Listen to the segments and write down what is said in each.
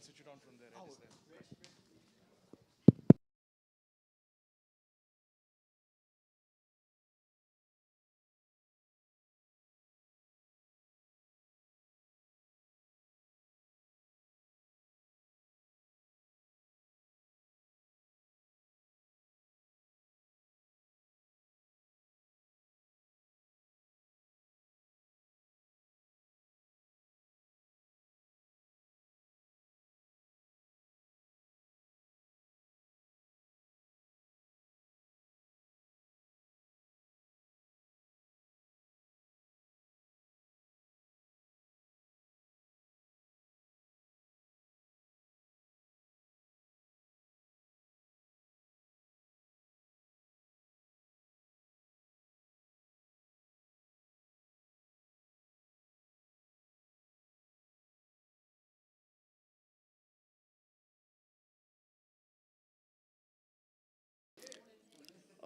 switch it on from there. It is there.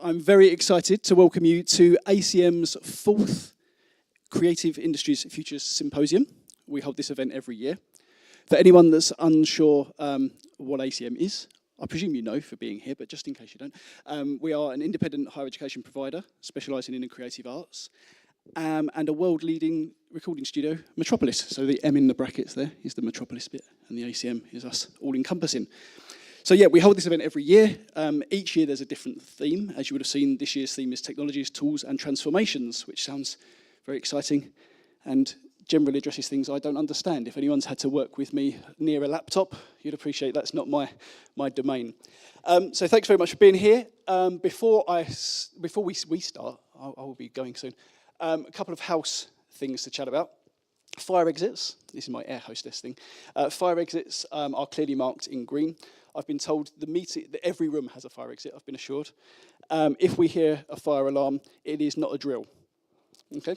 I'm very excited to welcome you to ACM's fourth Creative Industries Futures Symposium. We hold this event every year. For anyone that's unsure what ACM is, I presume you know for being here, but just in case you don't, we are an independent higher education provider specialising in the creative arts and a world-leading recording studio, Metropolis. So the M in the brackets there is the Metropolis bit, and the ACM is us all-encompassing. So yeah, we hold this event every year. Each year there's a different theme. As you would have seen, this year's theme is technologies, tools and transformations, which sounds very exciting and generally addresses things I don't understand. If anyone's had to work with me near a laptop, you'd appreciate that's not my domain. So thanks very much for being here. Before we start, I will be going soon, a couple of house things to chat about. Fire exits, this is my air hostess thing. Fire exits are clearly marked in green. I've been told that every room has a fire exit, I've been assured. If we hear a fire alarm, it is not a drill. Okay.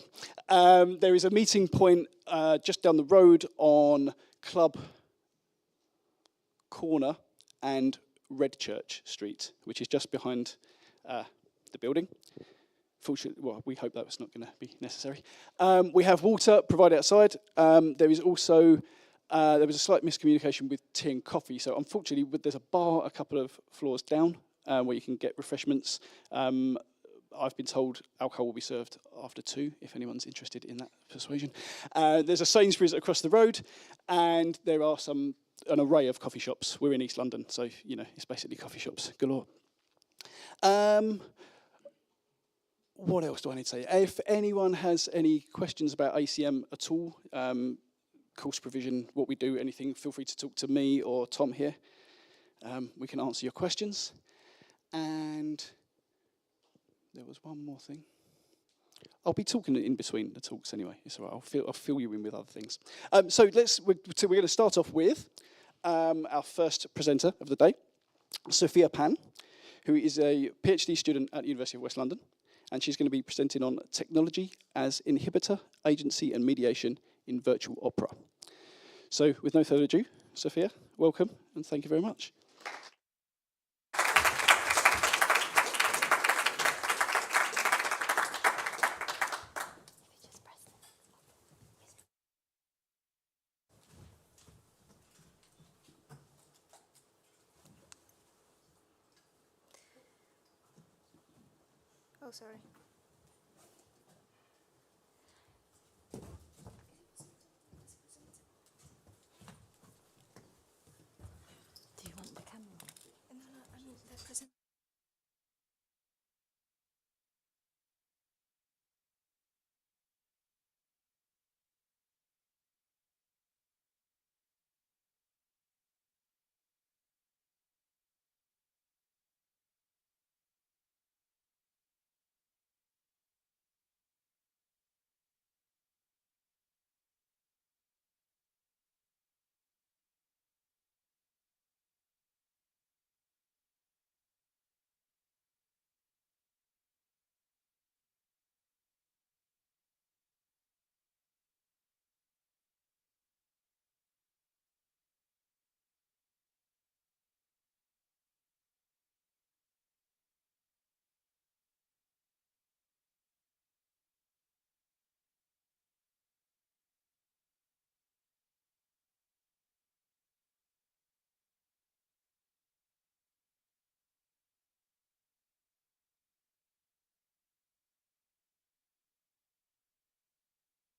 There is a meeting point just down the road on Club Corner and Redchurch Street, which is just behind the building. Fortunately, well, we hope that was not going to be necessary. We have water provided outside. There is also there was a slight miscommunication with tea and coffee. So unfortunately, there's a bar a couple of floors down where you can get refreshments. I've been told alcohol will be served after 2, if anyone's interested in that persuasion. There's a Sainsbury's across the road, and there are an array of coffee shops. We're in East London, so it's basically coffee shops galore. What else do I need to say? If anyone has any questions about ACM at all, course provision, what we do, anything, feel free to talk to me or Tom here. We can answer your questions. And there was one more thing. I'll be talking in between the talks anyway. It's all right. I'll fill you in with other things. So we're going to start off with our first presenter of the day, Sophia Pan, who is a PhD student at the University of West London. And she's going to be presenting on technology as inhibitor, agency, and mediation in virtual opera. So, with no further ado, Sophia, welcome, and thank you very much. Oh, sorry. Do you want the camera? No, I mean the present.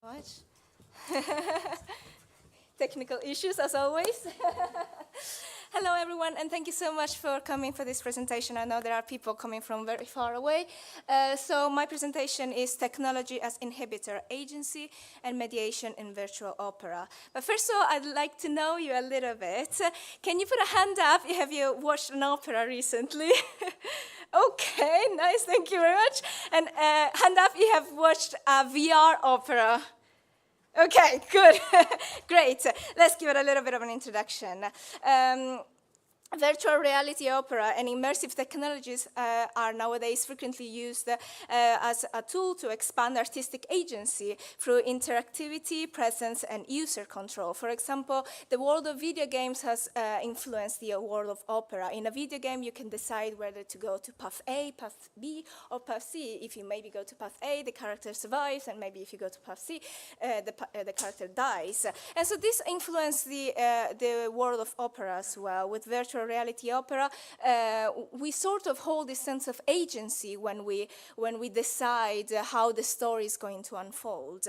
Much. Technical issues, as always. Hello, everyone, and thank you so much for coming for this presentation. I know there are people coming from very far away. So my presentation is Technology as Inhibitor, Agency and Mediation in Virtual Opera. But first of all, I'd like to know you a little bit. Can you put a hand up if have you watched an opera recently? Okay, nice, thank you very much. And hand up if you have watched a VR opera. Okay, good, great. Let's give it a little bit of an introduction. Virtual reality opera and immersive technologies are nowadays frequently used as a tool to expand artistic agency through interactivity, presence, and user control. For example, the world of video games has influenced the world of opera. In a video game, you can decide whether to go to path A, path B, or path C. If you maybe go to path A, the character survives, and maybe if you go to path C, the character dies. And so this influenced the world of opera as well. With virtual reality opera, we sort of hold this sense of agency when we decide how the story is going to unfold.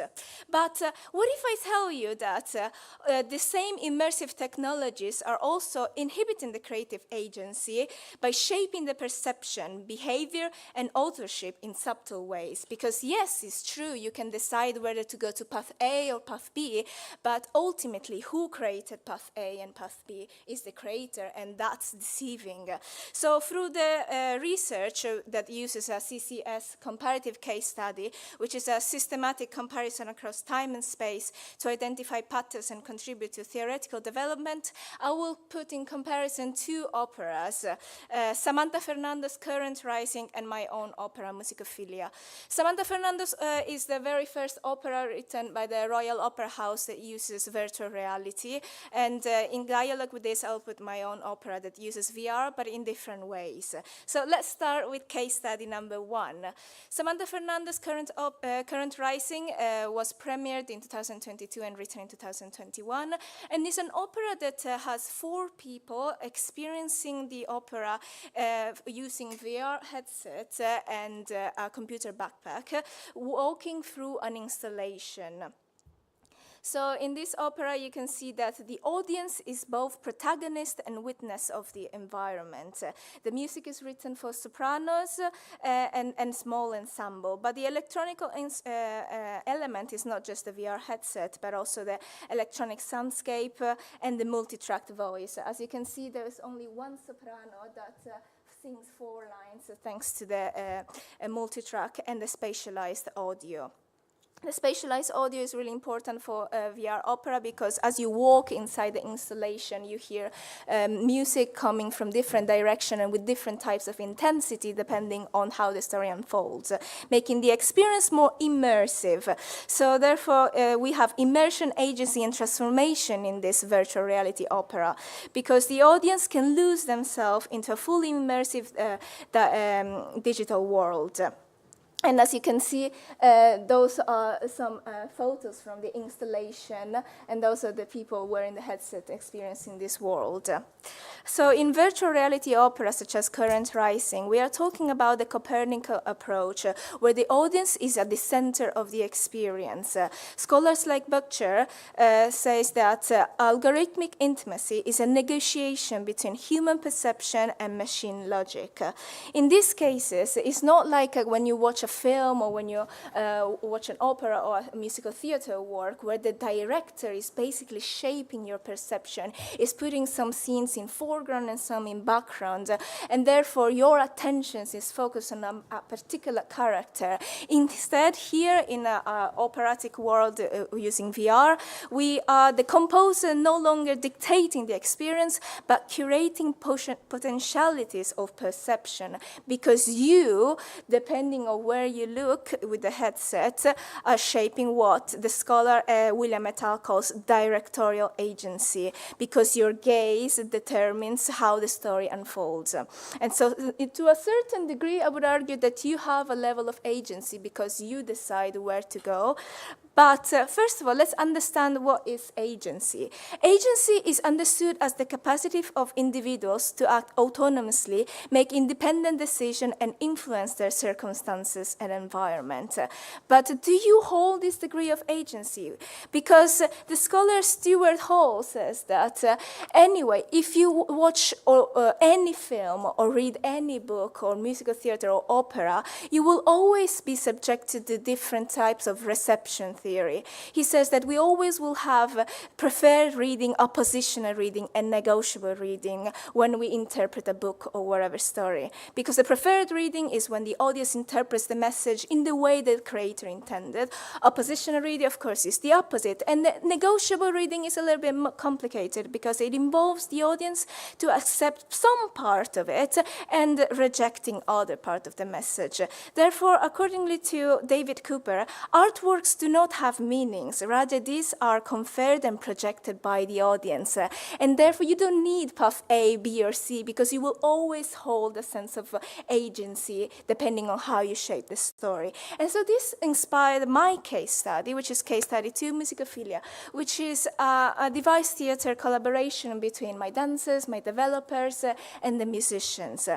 But what if I tell you that the same immersive technologies are also inhibiting the creative agency by shaping the perception, behavior, and authorship in subtle ways? Because yes, it's true, you can decide whether to go to path A or path B, but ultimately who created path A and path B is the creator, and that's deceiving. So through the research that uses a CCS comparative case study, which is a systematic comparison across time and space to identify patterns and contribute to theoretical development, I will put in comparison two operas, Samantha Fernando's Current Rising and my own opera, Musicophilia. Samantha Fernando's is the very first opera written by the Royal Opera House that uses virtual reality, and in dialogue with this, I'll put my own opera that uses VR, but in different ways. So let's start with case study number one. Samantha Fernando's Current Rising was premiered in 2022 and written in 2021, and is an opera that has four people experiencing the opera using VR headset and a computer backpack, walking through an installation. So in this opera, you can see that the audience is both protagonist and witness of the environment. The music is written for sopranos and small ensemble, but the electronic element is not just the VR headset, but also the electronic soundscape and the multi-tracked voice. As you can see, there is only one soprano that sings 4 lines thanks to the multi-track and the spatialized audio. The spatialized audio is really important for VR opera because as you walk inside the installation, you hear music coming from different directions and with different types of intensity depending on how the story unfolds, making the experience more immersive. So therefore, we have immersion, agency, and transformation in this virtual reality opera because the audience can lose themselves into a fully immersive digital world. And as you can see, those are some photos from the installation, and those are the people wearing the headset experiencing this world. So in virtual reality opera, such as Current Rising, we are talking about the Copernican approach, where the audience is at the center of the experience. Scholars like Butcher says that algorithmic intimacy is a negotiation between human perception and machine logic. In these cases, it's not like when you watch a film or when you watch an opera or a musical theater work where the director is basically shaping your perception, is putting some scenes in foreground and some in background, and therefore your attention is focused on a particular character. Instead, here in an operatic world using VR, we are the composer no longer dictating the experience, but curating potentialities of perception, because you, depending on where you look with the headset, are shaping what the scholar William et al. Calls directorial agency, because your gaze determines how the story unfolds. And so to a certain degree, I would argue that you have a level of agency because you decide where to go. But first of all, let's understand what is agency. Agency is understood as the capacity of individuals to act autonomously, make independent decisions, and influence their circumstances and environment. But do you hold this degree of agency? Because the scholar Stuart Hall says that anyway, if you watch any film or read any book or musical theater or opera, you will always be subjected to different types of reception theory. He says that we always will have preferred reading, oppositional reading, and negotiable reading when we interpret a book or whatever story. Because the preferred reading is when the audience interprets the message in the way the creator intended. Oppositional reading, of course, is the opposite. And the negotiable reading is a little bit more complicated because it involves the audience to accept some part of it and rejecting other part of the message. Therefore, accordingly to David Cooper, artworks do not have meanings. Rather, these are conferred and projected by the audience. And therefore, you don't need path A, B, or C because you will always hold a sense of agency depending on how you shape the story. And so this inspired my case study, which is case study 2, Musicophilia, which is a device theater collaboration between my dancers, my developers, and the musicians.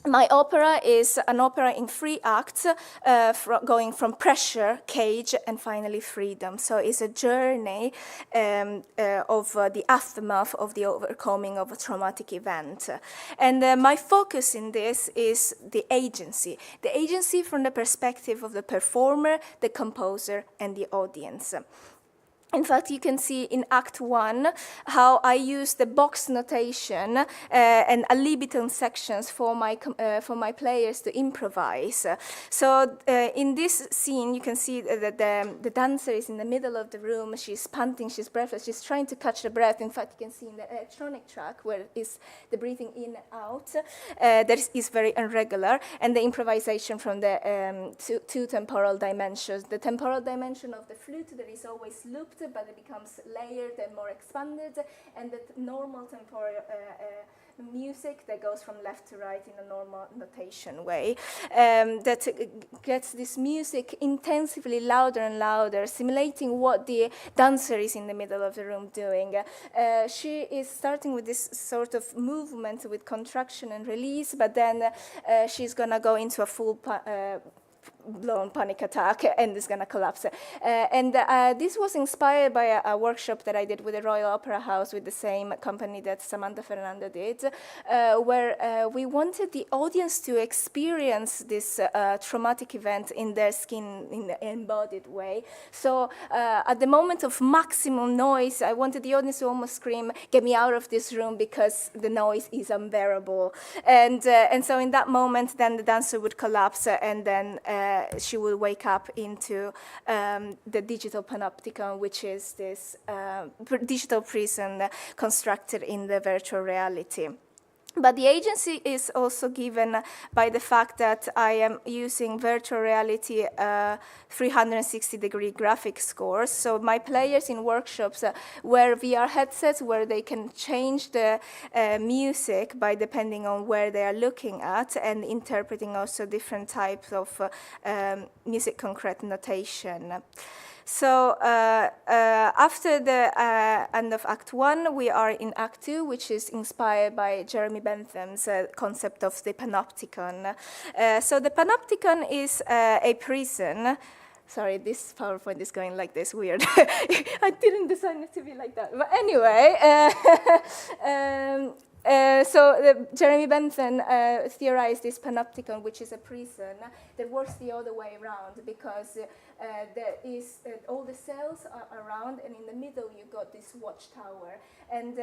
My opera is an opera in 3 acts, going from pressure, cage, and finally freedom. So it's a journey of the aftermath of the overcoming of a traumatic event. And my focus in this is the agency from the perspective of the performer, the composer, and the audience. In fact, you can see in Act 1 how I use the box notation and a libitum sections for my players to improvise. So in this scene, you can see that the dancer is in the middle of the room. She's panting, she's breathless, she's trying to catch the breath. In fact, you can see in the electronic track where is the breathing in and out that is very irregular, and the improvisation from the two temporal dimensions. The temporal dimension of the flute that is always looped, but it becomes layered and more expanded, and the normal temporal music that goes from left to right in a normal notation way, that gets this music intensively louder and louder, simulating what the dancer is in the middle of the room doing. She is starting with this sort of movement with contraction and release, but then she's going to go into a full blown panic attack and is going to collapse. This was inspired by a workshop that I did with the Royal Opera House with the same company that Samantha Fernando did, where we wanted the audience to experience this traumatic event in their skin in an embodied way. So at the moment of maximum noise, I wanted the audience to almost scream, "Get me out of this room," because the noise is unbearable. And so in that moment, then the dancer would collapse, and then she will wake up into the digital panopticon, which is this digital prison constructed in the virtual reality. But the agency is also given by the fact that I am using virtual reality 360-degree graphic scores. So my players in workshops wear VR headsets where they can change the music by depending on where they are looking at, and interpreting also different types of music concrete notation. So after the end of Act 1, we are in Act 2, which is inspired by Jeremy Bentham's concept of the panopticon. So the panopticon is a prison. Sorry, this PowerPoint is going like this, weird. I didn't design it to be like that. But anyway, Jeremy Bentham theorized this panopticon, which is a prison that works the other way around, because there is all the cells are around, and in the middle you got this watchtower. And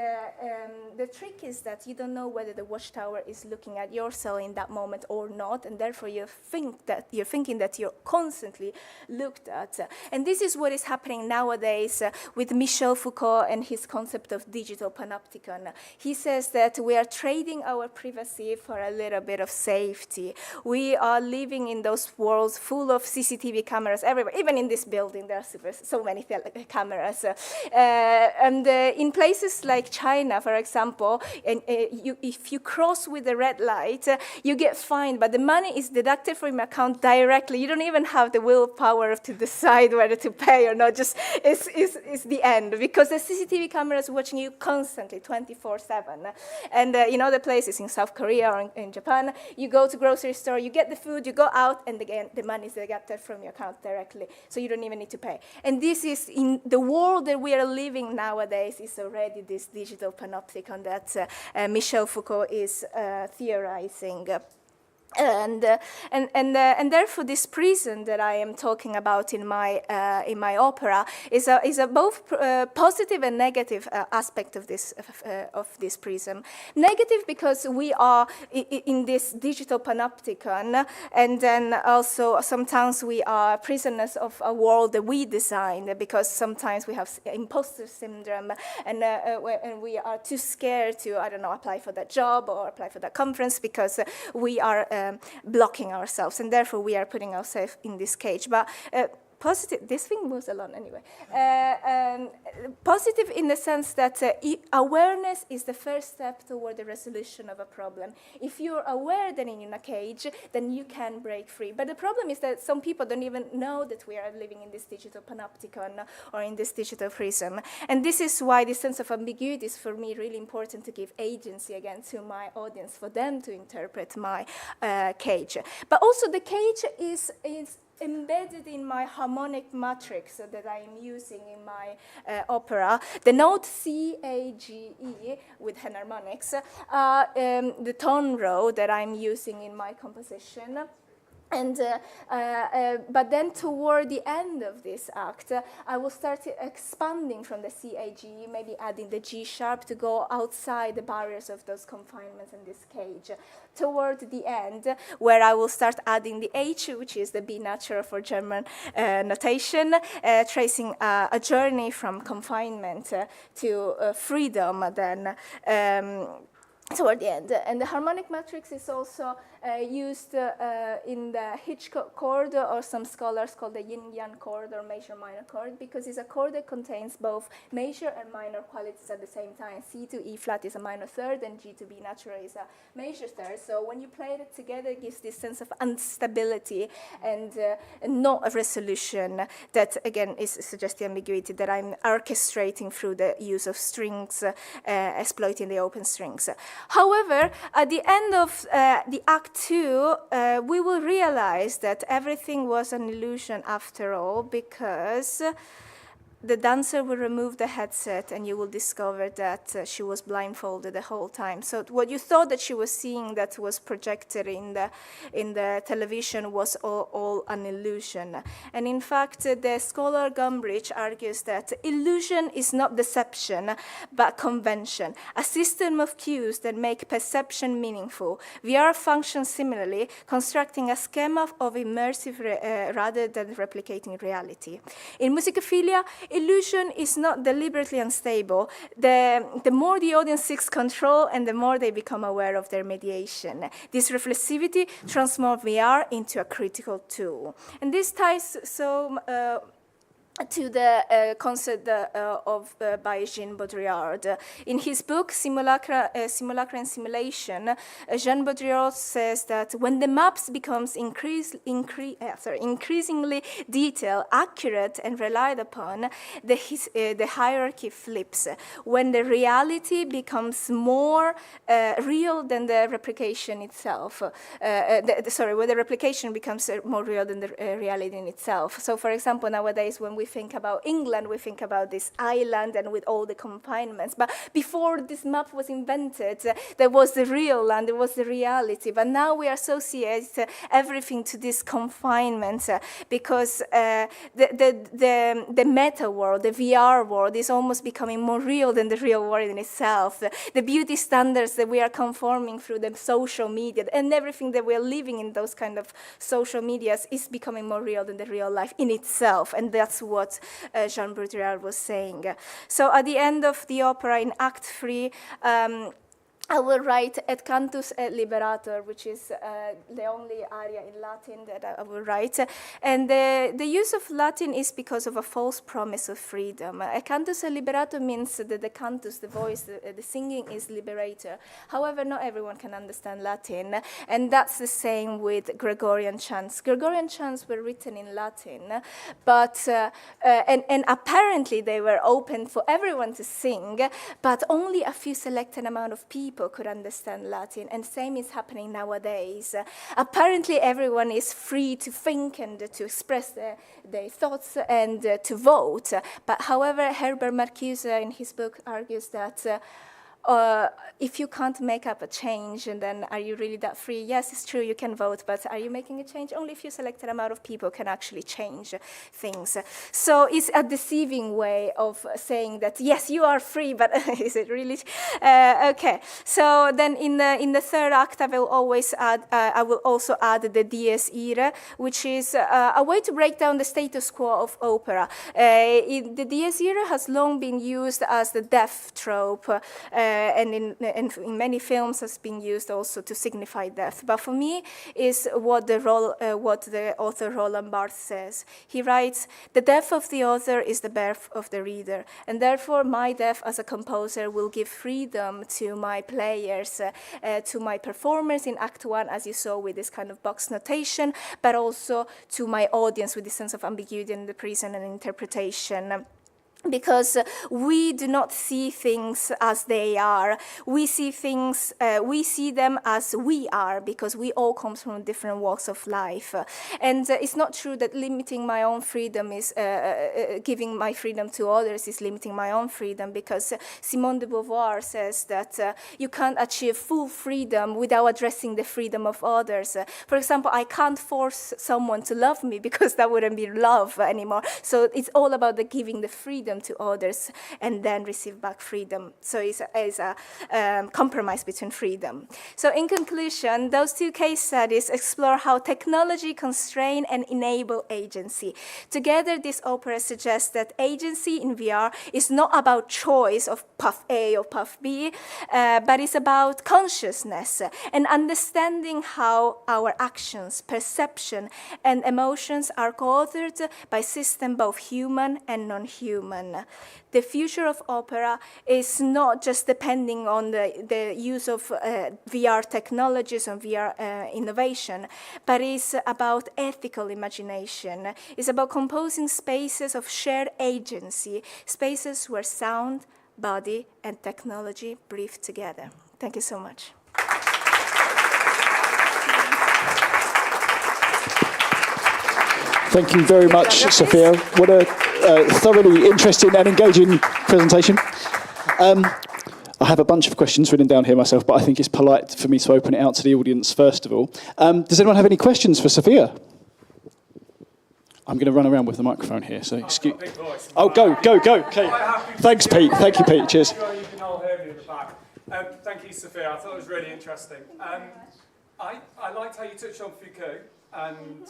the trick is that you don't know whether the watchtower is looking at your cell in that moment or not, and therefore you're thinking that you're constantly looked at. And this is what is happening nowadays with Michel Foucault and his concept of digital panopticon. He says that we are trading our privacy for a little bit of safety. We are living in those worlds full of CCTV cameras everywhere. everywhere. Even in this building, there are so many cameras. And in places like China, for example, if you cross with the red light, you get fined, but the money is deducted from your account directly. You don't even have the willpower to decide whether to pay or not. Just it's the end, because the CCTV camera is watching you constantly, 24/7. And in other places, in South Korea or in Japan, you go to grocery store, you get the food, you go out, and again, the money is deducted from your account directly, so you don't even need to pay. And this is, in the world that we are living nowadays, is already this digital panopticon that Michel Foucault is theorizing. And therefore, this prison that I am talking about in my opera is a both positive and negative aspect of this prism. Negative because we are in this digital panopticon, and then also sometimes we are prisoners of a world that we designed, because sometimes we have imposter syndrome, and we are too scared to, I don't know, apply for that job or apply for that conference, because we are blocking ourselves, and therefore we are putting ourselves in this cage. But positive, this thing moves along anyway. Positive in the sense that awareness is the first step toward the resolution of a problem. If you're aware that you're in a cage, then you can break free. But the problem is that some people don't even know that we are living in this digital panopticon or in this digital prism. And this is why this sense of ambiguity is, for me, really important to give agency again to my audience, for them to interpret my cage. But also the cage is embedded in my harmonic matrix that I am using in my opera. The note C, A, G, E with enharmonics, the tone row that I'm using in my composition. And, but then toward the end of this act, I will start expanding from the C, A, G, maybe adding the G sharp to go outside the barriers of those confinements in this cage. Toward the end, where I will start adding the H, which is the B natural for German notation, tracing a journey from confinement to freedom then. Toward the end. And the harmonic matrix is also used in the Hitchcock chord, or some scholars call the yin-yang chord or major-minor chord, because it's a chord that contains both major and minor qualities at the same time. C to E flat is a minor third, and G to B natural is a major third. So when you play it together, it gives this sense of instability and not a resolution that, again, is suggesting ambiguity that I'm orchestrating through the use of strings, exploiting the open strings. However, at the end of the Act 2, we will realize that everything was an illusion after all, because the dancer will remove the headset and you will discover that she was blindfolded the whole time. So what you thought that she was seeing that was projected in the television was all an illusion. And in fact, the scholar Gombrich argues that illusion is not deception, but convention, a system of cues that make perception meaningful. VR functions similarly, constructing a schema of immersive rather than replicating reality. In musicophilia, illusion is not deliberately unstable. The more the audience seeks control, and the more they become aware of their mediation. This reflexivity transforms VR into a critical tool. And this ties to the concept by Jean Baudrillard. In his book, Simulacra and Simulation, Jean Baudrillard says that when the maps becomes increasingly detailed, accurate, and relied upon, the hierarchy flips. When the reality becomes more real than the replication itself. When the replication becomes more real than the reality in itself. So, for example, nowadays when we think about England, we think about this island and with all the confinements. But before this map was invented, there was the real land, there was the reality. But now we associate everything to this confinement because the meta world, the VR world, is almost becoming more real than the real world in itself. The beauty standards that we are conforming through the social media and everything that we are living in those kind of social medias is becoming more real than the real life in itself. And that's what Jean Baudrillard was saying. So at the end of the opera, in Act 3, I will write et cantus et liberator, which is the only aria in Latin that I will write. And the use of Latin is because of a false promise of freedom. Et cantus et liberator means that the cantus, the voice, the singing is liberator. However, not everyone can understand Latin, and that's the same with Gregorian chants. Gregorian chants were written in Latin, but and apparently they were open for everyone to sing, but only a few selected amount of people could understand Latin, and same is happening nowadays. Apparently everyone is free to think and to express their thoughts and to vote, but however Herbert Marcuse in his book argues that if you can't make up a change, and then are you really that free? Yes, it's true, you can vote, but are you making a change? Only a few selected amount of people can actually change things. So it's a deceiving way of saying that, yes, you are free, but is it really? Okay, so then in the third act, I will also add the dies irae, which is a way to break down the status quo of opera. The dies irae has long been used as the death trope, and in many films has been used also to signify death. But for me, is what the author Roland Barthes says. He writes, "The death of the author is the birth of the reader, and therefore my death as a composer will give freedom to my players, to my performers in Act 1, as you saw with this kind of box notation, but also to my audience with this sense of ambiguity in the present and interpretation." Because we do not see things as they are. We see them as we are, because we all come from different walks of life. And it's not true that limiting my own freedom is, giving my freedom to others is limiting my own freedom, because Simone de Beauvoir says that you can't achieve full freedom without addressing the freedom of others. For example, I can't force someone to love me, because that wouldn't be love anymore. So it's all about giving the freedom to others and then receive back freedom. So it's a compromise between freedom. So in conclusion, those two case studies explore how technology constrain and enable agency. Together, this opera suggests that agency in VR is not about choice of path A or path B, but it's about consciousness and understanding how our actions, perception, and emotions are co-authored by systems both human and non-human. The future of opera is not just depending on the use of VR technologies and VR innovation, but it's about ethical imagination. It's about composing spaces of shared agency, spaces where sound, body, and technology breathe together. Thank you so much. Thank you very much, Sophia. What a thoroughly interesting and engaging presentation. I have a bunch of questions written down here myself, but I think it's polite for me to open it out to the audience first of all. Does anyone have any questions for Sophia? I'm going to run around with the microphone here, so excuse... Oh, go. Okay. Thanks, Pete. Thank you, Pete. Cheers. You can all hear me in the back. Thank you, Sophia. I thought it was really interesting. I liked how you touched on Foucault and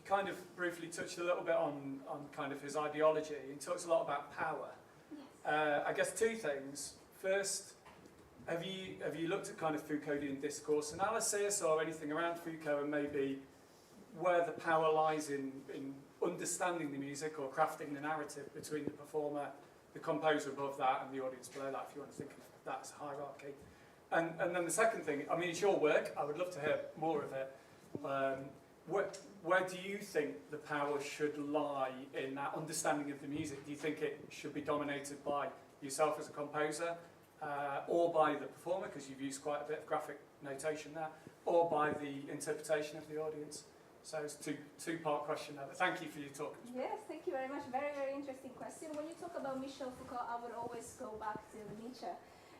kind of briefly touched a little bit on kind of his ideology. He talks a lot about power. I guess two things. First, have you looked at kind of Foucauldian discourse analysis or anything around Foucault, and maybe where the power lies in understanding the music or crafting the narrative between the performer, the composer above that, and the audience below that, if you want to think of that as a hierarchy. And then the second thing, I mean, it's your work. I would love to hear more of it. Where do you think the power should lie in that understanding of the music? Do you think it should be dominated by yourself as a composer, or by the performer, because you've used quite a bit of graphic notation there, or by the interpretation of the audience? So it's a two-part question there, but thank you for your talk. Yes, thank you very much. Very, very interesting question. When you talk about Michel Foucault, I would always go back to Nietzsche,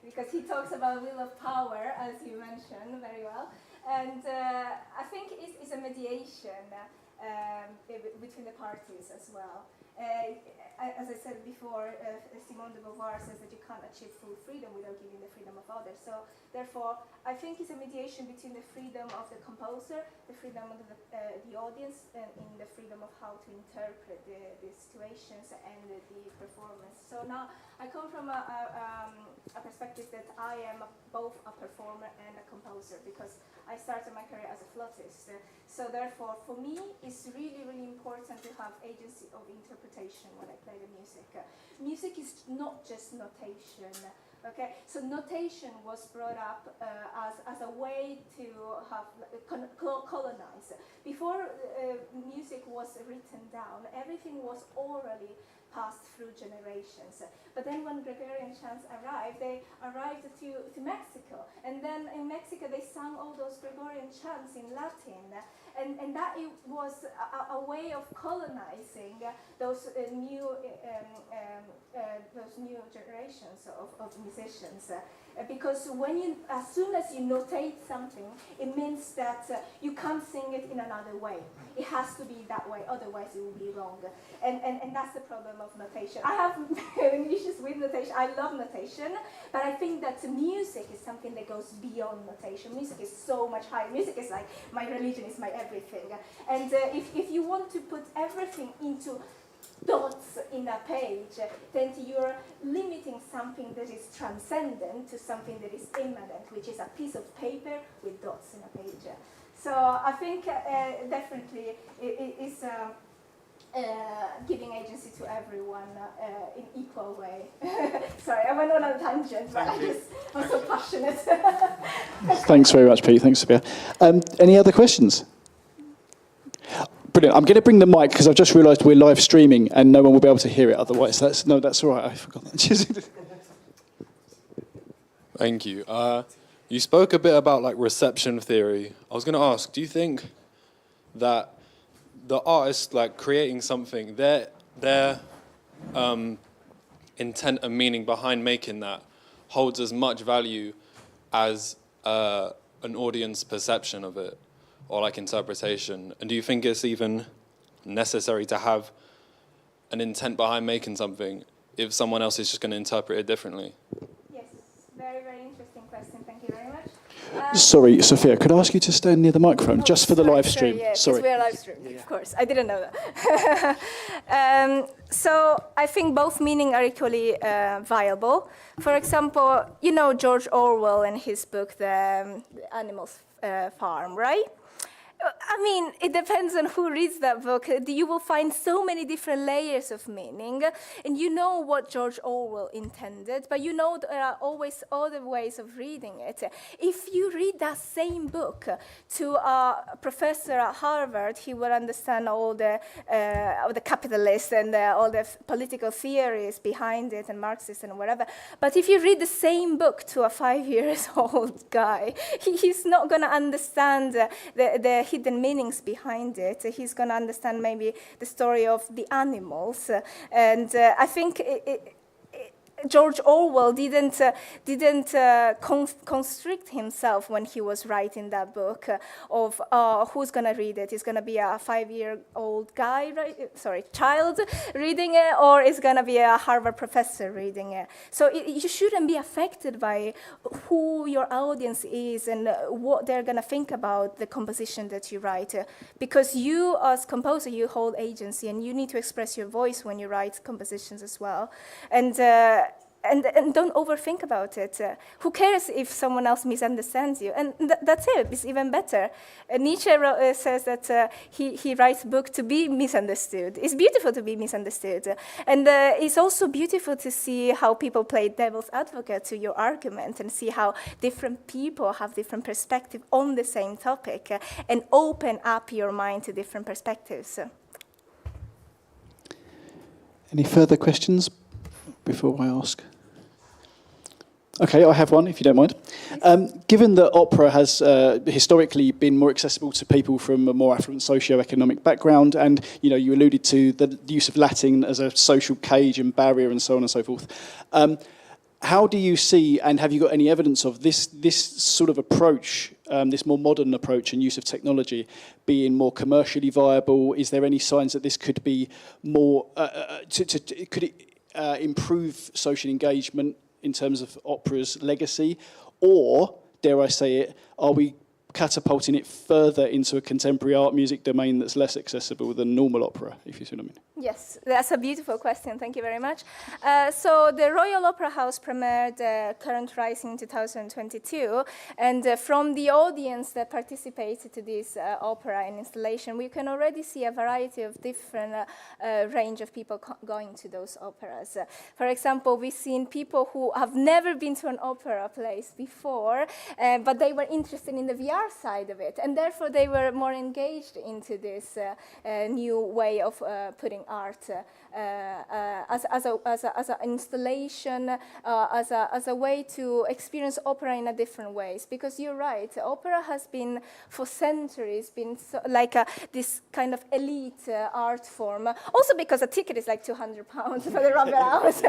because he talks about will of power, as you mentioned very well. And I think it's a mediation between the parties as well. as I said before, Simone de Beauvoir says that you can't achieve full freedom without giving the freedom of others. So therefore, I think it's a mediation between the freedom of the composer, the freedom of the audience, and in the freedom of how to interpret the situations and the performance. So now I come from a perspective that I am both a performer and a composer, because I started my career as a flautist. So therefore, for me, it's really, really important to have agency of interpretation when I play the music. Music is not just notation. Okay, so notation was brought up as a way to have colonize. Before music was written down, everything was orally passed through generations. But then when Gregorian chants arrived, they arrived to Mexico. And then in Mexico, they sang all those Gregorian chants in Latin. And that it was a way of colonizing those new generations of musicians. Because as soon as you notate something, it means that you can't sing it in another way. It has to be that way, otherwise it will be wrong. And that's the problem of notation. I have issues with notation. I love notation, but I think that music is something that goes beyond notation. Music is so much higher. Music is like my religion, is my everything. And if you want to put everything into dots in a page, then you're limiting something that is transcendent to something that is immanent, which is a piece of paper with dots in a page. So I think definitely it is giving agency to everyone in equal way. Sorry, I went on a tangent, but I'm so passionate. Thanks very much, Pete. Thanks, Sophia. Any other questions? Brilliant. I'm going to bring the mic because I've just realised we're live streaming and no one will be able to hear it otherwise. That's all right. I forgot that. Thank you. You spoke a bit about like reception theory. I was going to ask, do you think that the artist like creating something, their intent and meaning behind making that holds as much value as an audience perception of it? Or like interpretation? And do you think it's even necessary to have an intent behind making something if someone else is just going to interpret it differently? Yes, very, very interesting question. Thank you very much. Sorry, Sophia, could I ask you to stand near the microphone just for the live stream? Sorry, we're live streaming, of course. I didn't know that. So I think both meanings are equally viable. For example, you know George Orwell and his book, The Animal Farm, right? I mean, it depends on who reads that book. You will find so many different layers of meaning, and you know what George Orwell intended, but you know there are always other ways of reading it. If you read that same book to a professor at Harvard, he will understand all the capitalists and all the political theories behind it and Marxist and whatever. But if you read the same book to a 5-year-old guy, he's not going to understand the hidden meanings behind it. He's going to understand maybe the story of the animals. And I think George Orwell didn't constrict himself when he was writing that book of who's going to read it. Is going to be a 5-year-old guy, child reading it, or is going to be a Harvard professor reading it. So you shouldn't be affected by who your audience is and what they're going to think about the composition that you write. Because you, as composer, you hold agency, and you need to express your voice when you write compositions as well. And don't overthink about it. Who cares if someone else misunderstands you? And that's it. It's even better. Nietzsche says that he writes a book to be misunderstood. It's beautiful to be misunderstood. And it's also beautiful to see how people play devil's advocate to your argument and see how different people have different perspectives on the same topic and open up your mind to different perspectives. Any further questions before I ask? Okay, I have one, if you don't mind. Given that opera has historically been more accessible to people from a more affluent socio-economic background, and you alluded to the use of Latin as a social cage and barrier and so on and so forth, how do you see, and have you got any evidence of this sort of approach, this more modern approach and use of technology being more commercially viable? Is there any signs that this could be more, could it improve social engagement in terms of opera's legacy? Or, dare I say it, are we catapulting it further into a contemporary art music domain that's less accessible than normal opera, if you see what I mean? Yes, that's a beautiful question. Thank you very much. So the Royal Opera House premiered Current Rising in 2022, and from the audience that participated to this opera and installation, we can already see a variety of different range of people going to those operas. For example, we've seen people who have never been to an opera place before, but they were interested in the VR side of it, and therefore they were more engaged into this new way of putting art as an installation, as a way to experience opera in a different ways. Because you're right, opera has been for centuries been like this kind of elite art form. Also because a ticket is like £200 for the rubber house.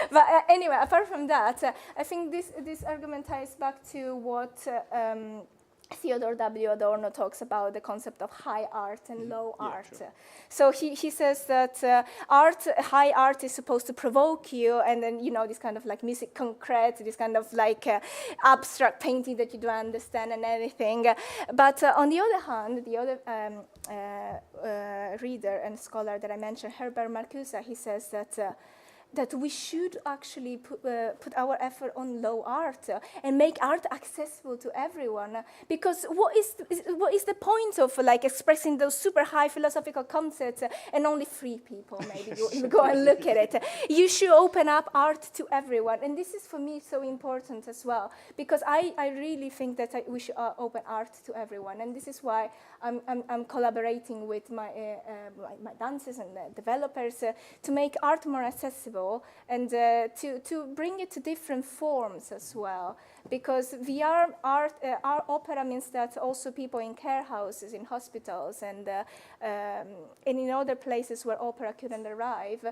But anyway, apart from that, I think this argument ties back to what Theodore W. Adorno talks about, the concept of high art and low art. Sure. So he says that high art is supposed to provoke you, and then, you know, this kind of like music concrete, this kind of like abstract painting that you don't understand and everything. But on the other hand, the other reader and scholar that I mentioned, Herbert Marcuse, he says that we should actually put our effort on low art and make art accessible to everyone. Because what is the point of like expressing those super high philosophical concepts and only 3 people maybe go and look at it? You should open up art to everyone. And this is for me so important as well, because I really think that we should open art to everyone. And this is why I'm collaborating with my dancers and developers to make art more accessible, and to bring it to different forms as well. Because VR art, our opera means that also people in care houses, in hospitals, and in other places where opera couldn't arrive,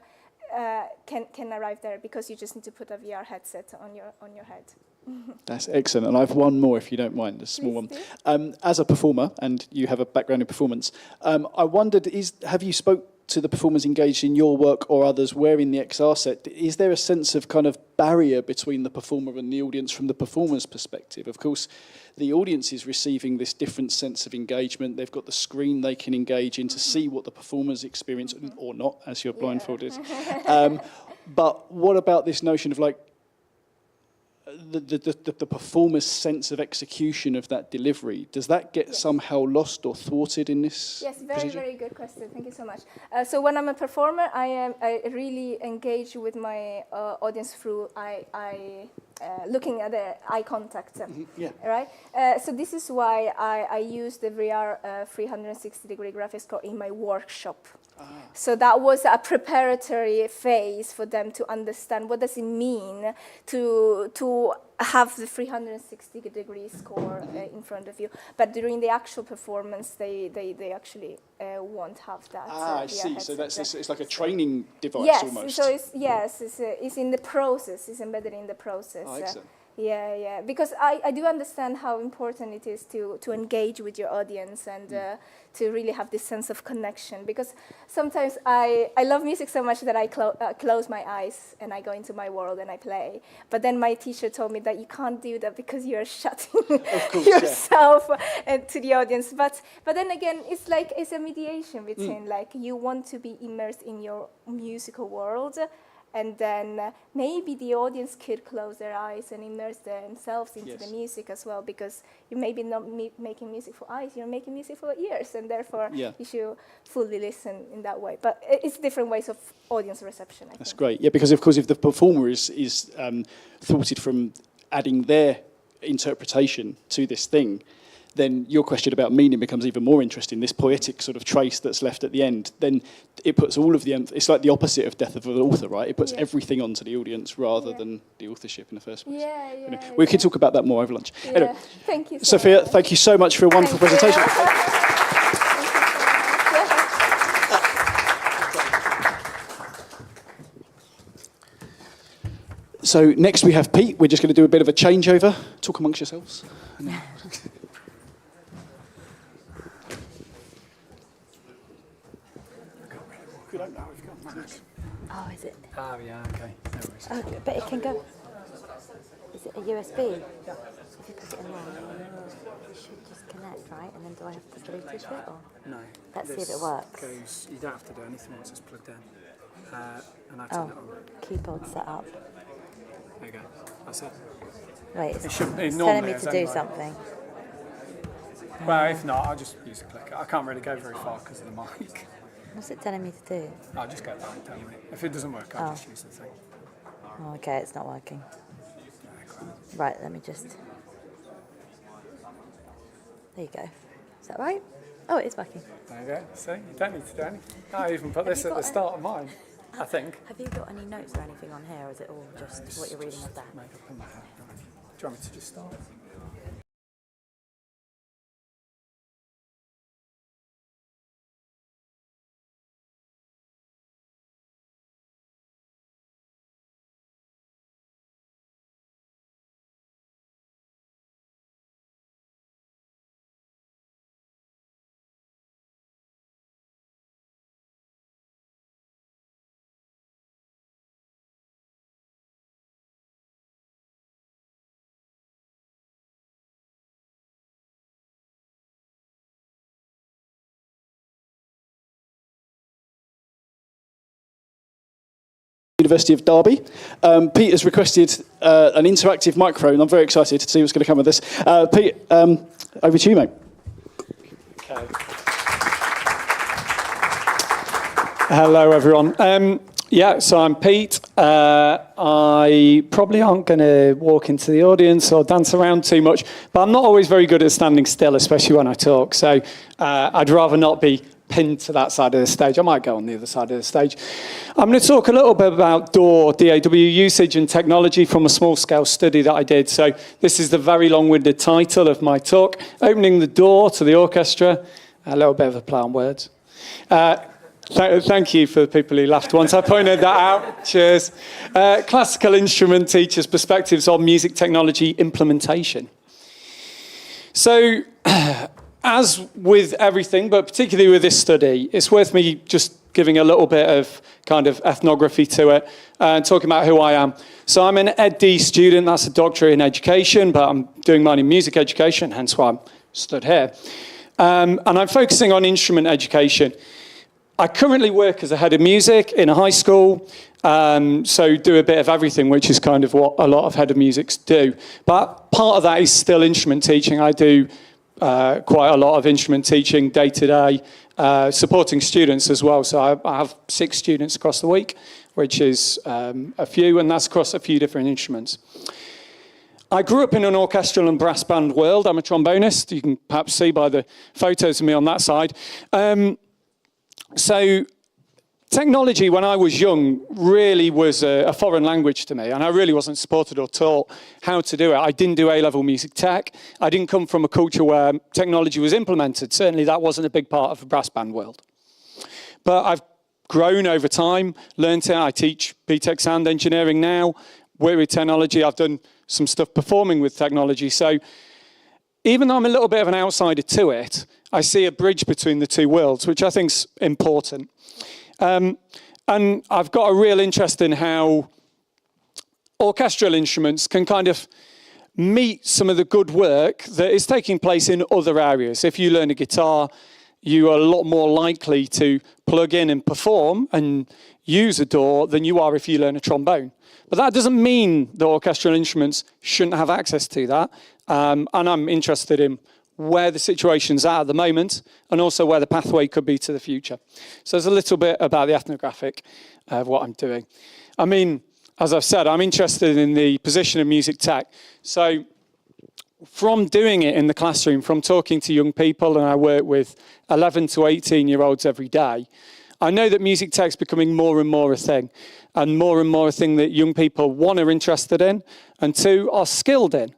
can arrive there, because you just need to put a VR headset on your head. That's excellent. And I have one more, if you don't mind, a small one. As a performer, and you have a background in performance, I wondered, have you spoke to the performers engaged in your work or others wearing the XR set, is there a sense of kind of barrier between the performer and the audience from the performer's perspective? Of course, the audience is receiving this different sense of engagement. They've got the screen they can engage in to see what the performers experience, or not, as you're blindfolded. But what about this notion of like, the performer's sense of execution of that delivery, does that get somehow lost or thwarted in this? Yes, very good question. Thank you so much. So when I'm a performer, I really engage with my audience through looking at the eye contact. Right. So this is why I use the VR 360-degree graphics card in my workshop. So that was a preparatory phase for them to understand what does it mean to have the 360-degree score in front of you. But during the actual performance, they actually won't have that. I see. So it's like a training device almost. So it's in the process. It's embedded in the process. Oh, excellent. Yeah. Because I do understand how important it is to engage with your audience and to really have this sense of connection. Because sometimes I love music so much that I close my eyes and I go into my world and I play. But then my teacher told me that you can't do that because you're shutting yourself to the audience. But then again, it's a mediation between like you want to be immersed in your musical world, and then maybe the audience could close their eyes and immerse themselves into the music as well, because you're maybe not making music for eyes, you're making music for ears, and therefore you should fully listen in that way. But it's different ways of audience reception, I think. Great, because of course if the performer is thwarted from adding their interpretation to this thing, then your question about meaning becomes even more interesting, this poetic sort of trace that's left at the end. Then it puts all of the it's like the opposite of death of the author, right? It puts everything onto the audience rather than the authorship in the first place. We can talk about that more over lunch. Anyway, thank you so Sophia, much. thank you so much for a wonderful presentation. So next we have Pete. We're just going to do a bit of a changeover. Talk amongst yourselves. Oh, is it? Oh, yeah, okay. No worries. Oh, but it can go. Is it a USB? If you put it in there, it should just connect, right? And then do I have to Bluetooth it or? No. Let's see if this it works. Goes, you don't have to do anything once it's plugged in. And I turn Oh, it on. keyboard set up. There you go. That's it. Wait, It should be it's normally telling me it's to do anyway. something. Well, if not, I'll just use a clicker. I can't really go very far because of the mic. What's it telling me to do? I'll just go back, tell me. If it doesn't work, I'll Oh. just use the thing. Oh, okay, it's not working. Right, let me just... There you go. Is that right? Oh, it is working. There you go. See, you don't need to do anything. I even put this you at the got start of mine, I think. Have you got any notes or anything on here, or is it all just what you're reading off that? Maybe I'll put my hat on. Do you want me to just start? University of Derby. Pete has requested an interactive microphone. I'm very excited to see what's going to come of this. Pete, over to you, mate. Okay. Hello, everyone. Yeah, so I'm Pete. I probably aren't going to walk into the audience or dance around too much, but I'm not always very good at standing still, especially when I talk. So I'd rather not be pinned to that side of the stage. I might go on the other side of the stage. I'm going to talk a little bit about DAW usage and technology from a small-scale study that I did. So this is the very long-winded title of my talk, Opening the Door to the Orchestra. A little bit of a play on words. Thank you for the people who laughed once I pointed that out. Cheers. Classical instrument teachers' perspectives on music technology implementation. So, as with everything, but particularly with this study, it's worth me just giving a little bit of kind of ethnography to it and talking about who I am. So I'm an Ed.D. student, that's a doctorate in education, but I'm doing mine in music education, hence why I'm stood here. And I'm focusing on instrument education. I currently work as a head of music in a high school, so do a bit of everything, which is kind of what a lot of head of musics do. But part of that is still instrument teaching. I do quite a lot of instrument teaching day to day, supporting students as well. So I have 6 students across the week, which is a few, and that's across a few different instruments. I grew up in an orchestral and brass band world. I'm a trombonist. You can perhaps see by the photos of me on that side. So technology, when I was young, really was a foreign language to me, and I really wasn't supported or taught how to do it. I didn't do A-level music tech. I didn't come from a culture where technology was implemented. Certainly that wasn't a big part of the brass band world. But I've grown over time, learned it. I teach BTEC sound engineering now, work with technology. I've done some stuff performing with technology. So even though I'm a little bit of an outsider to it, I see a bridge between the two worlds, which I think's important. And I've got a real interest in how orchestral instruments can kind of meet some of the good work that is taking place in other areas. If you learn a guitar, you are a lot more likely to plug in and perform and use a DAW than you are if you learn a trombone. But that doesn't mean that orchestral instruments shouldn't have access to that. And I'm interested in where the situation's at the moment, and also where the pathway could be to the future. So there's a little bit about the ethnographic of what I'm doing. I mean, as I've said, I'm interested in the position of music tech. So from doing it in the classroom, from talking to young people, and I work with 11 to 18-year-olds every day, I know that music tech's becoming more and more a thing a thing that young people, 1, are interested in, and 2, are skilled in.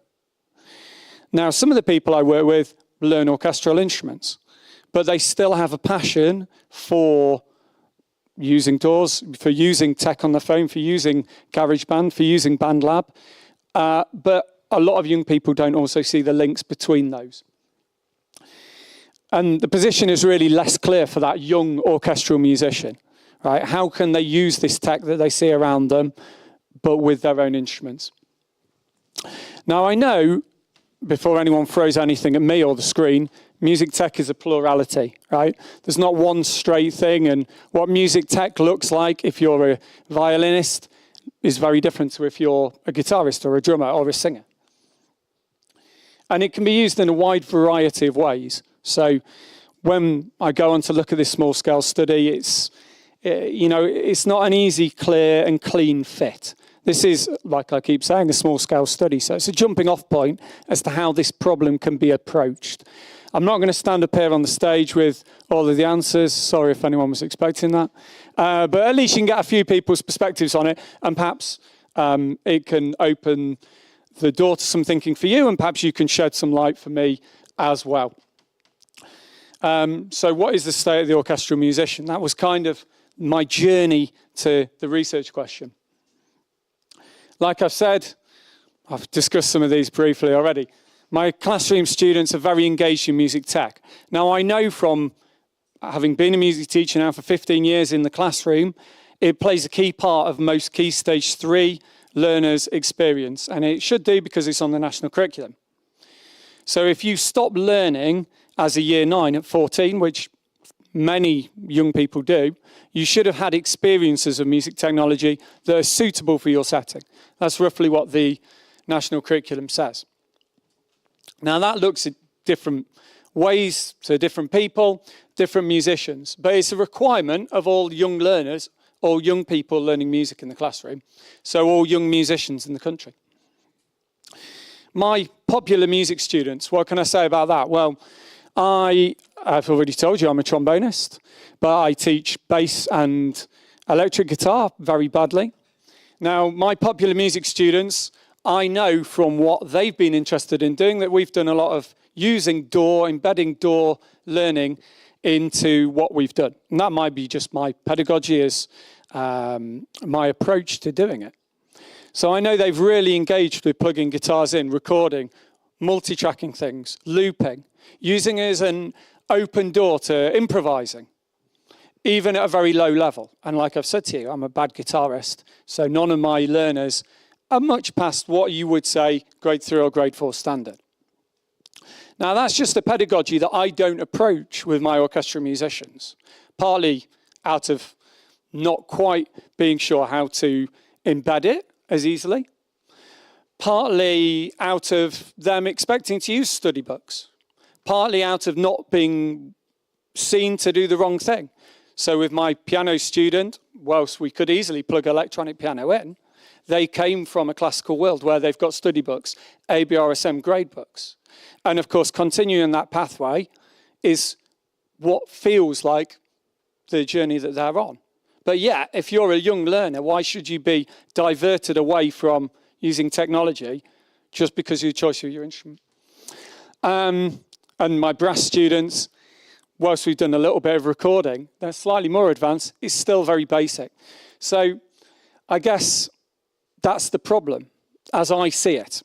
Now, some of the people I work with learn orchestral instruments, but they still have a passion for using DAWs, for using tech on the phone, for using GarageBand, for using BandLab. But a lot of young people don't also see the links between those. And the position is really less clear for that young orchestral musician, right? How can they use this tech that they see around them, but with their own instruments? Now, I know, before anyone throws anything at me or the screen, music tech is a plurality, right? There's not one straight thing, and what music tech looks like if you're a violinist is very different to if you're a guitarist or a drummer or a singer. And it can be used in a wide variety of ways. So when I go on to look at this small-scale study, it's not an easy, clear, and clean fit. This is, like I keep saying, a small-scale study. So it's a jumping-off point as to how this problem can be approached. I'm not going to stand up here on the stage with all of the answers. Sorry if anyone was expecting that. But at least you can get a few people's perspectives on it, and perhaps it can open the door to some thinking for you, and perhaps you can shed some light for me as well. So what is the state of the orchestral musician? That was kind of my journey to the research question. Like I've said, I've discussed some of these briefly already. My classroom students are very engaged in music tech. Now, I know from having been a music teacher now for 15 years in the classroom, it plays a key part of most Key Stage 3 learners' experience, and it should do because it's on the national curriculum. So if you stop learning as a year 9 at 14, which many young people do, you should have had experiences of music technology that are suitable for your setting. That's roughly what the national curriculum says. Now that looks at different ways to different people, different musicians, but it's a requirement of all young learners, all young people learning music in the classroom, so all young musicians in the country. My popular music students, what can I say about that? Well, I've already told you I'm a trombonist, but I teach bass and electric guitar very badly. Now, my popular music students, I know from what they've been interested in doing that we've done a lot of using DAW, embedding DAW learning into what we've done. And that might be just my pedagogy as my approach to doing it. So I know they've really engaged with plugging guitars in, recording, multi-tracking things, looping, using it as an open door to improvising, even at a very low level. And like I've said to you, I'm a bad guitarist, so none of my learners are much past what you would say grade 3 or grade 4 standard. Now that's just a pedagogy that I don't approach with my orchestral musicians, partly out of not quite being sure how to embed it as easily, partly out of them expecting to use study books, partly out of not being seen to do the wrong thing. So with my piano student, whilst we could easily plug electronic piano in, they came from a classical world where they've got study books, ABRSM grade books. And of course, continuing that pathway is what feels like the journey that they're on. But yeah, if you're a young learner, why should you be diverted away from using technology just because of your choice of your instrument? And my brass students, whilst we've done a little bit of recording, they're slightly more advanced, it's still very basic. So I guess that's the problem, as I see it.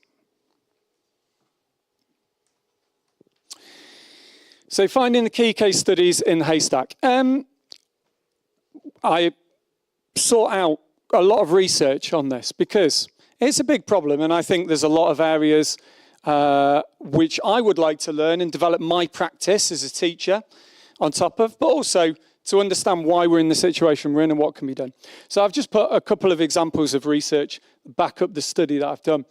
So finding the key case studies in the haystack. I sought out a lot of research on this because it's a big problem, and I think there's a lot of areas which I would like to learn and develop my practice as a teacher on top of, but also to understand why we're in the situation we're in and what can be done. So I've just put a couple of examples of research back up the study that I've done.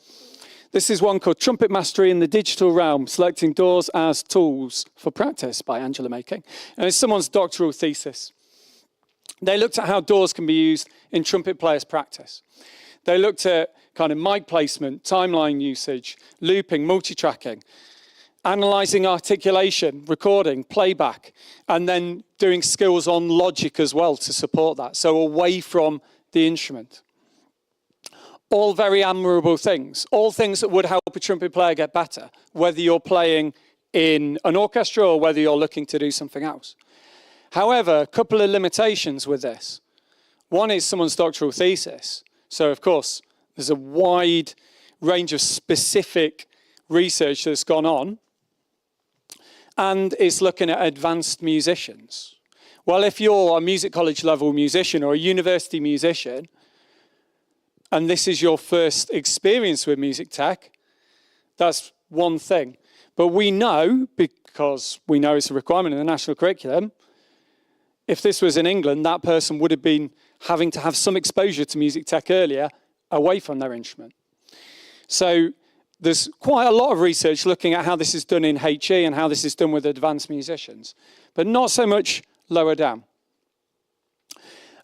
This is one called Trumpet Mastery in the Digital Realm, Selecting DAWs as Tools for Practice by Angela Making. And it's someone's doctoral thesis. They looked at how DAWs can be used in trumpet players' practice. They looked at kind of mic placement, timeline usage, looping, multi-tracking, analysing articulation, recording, playback, and then doing skills on logic as well to support that, so away from the instrument. All very admirable things, all things that would help a trumpet player get better, whether you're playing in an orchestra or whether you're looking to do something else. However, a couple of limitations with this. One is someone's doctoral thesis. So, of course, there's a wide range of specific research that's gone on, and it's looking at advanced musicians. Well, if you're a music college level musician or a university musician, and this is your first experience with music tech, that's one thing. But we know, because we know it's a requirement in the national curriculum, if this was in England, that person would have been having to have some exposure to music tech earlier, away from their instrument. So there's quite a lot of research looking at how this is done in HE and how this is done with advanced musicians, but not so much lower down.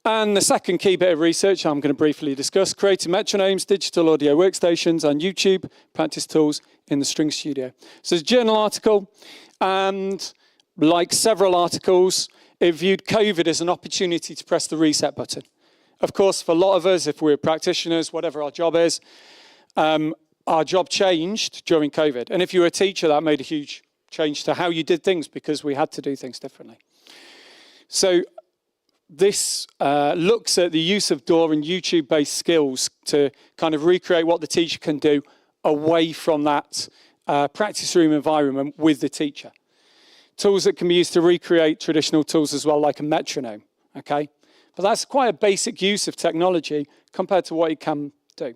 And the second key bit of research I'm going to briefly discuss, creating metronomes, digital audio workstations, and YouTube practice tools in the string studio. So it's a journal article, and like several articles, it viewed COVID as an opportunity to press the reset button. Of course, for a lot of us, if we're practitioners, whatever our job is, our job changed during COVID. And if you were a teacher, that made a huge change to how you did things because we had to do things differently. So this looks at the use of DAW and YouTube-based skills to kind of recreate what the teacher can do away from that practice room environment with the teacher. Tools that can be used to recreate traditional tools as well, like a metronome, okay? But that's quite a basic use of technology compared to what it can do.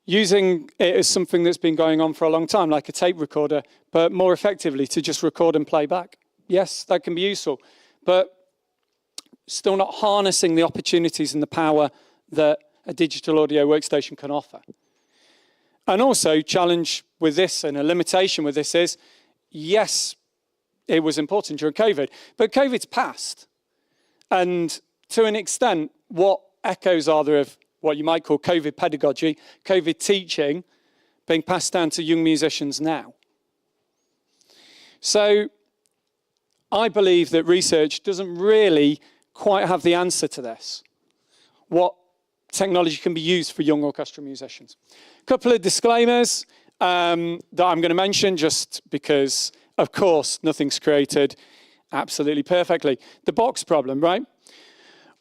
Using it as something that's been going on for a long time, like a tape recorder, but more effectively to just record and play back. Yes, that can be useful, but still not harnessing the opportunities and the power that a digital audio workstation can offer. And also, challenge with this and a limitation with this is, yes, it was important during COVID, but COVID's passed. And to an extent, what echoes are there of what you might call COVID pedagogy, COVID teaching, being passed down to young musicians now? So I believe that research doesn't really quite have the answer to this. What technology can be used for young orchestral musicians? A couple of disclaimers that I'm going to mention just because, of course, nothing's created absolutely perfectly. The box problem, right?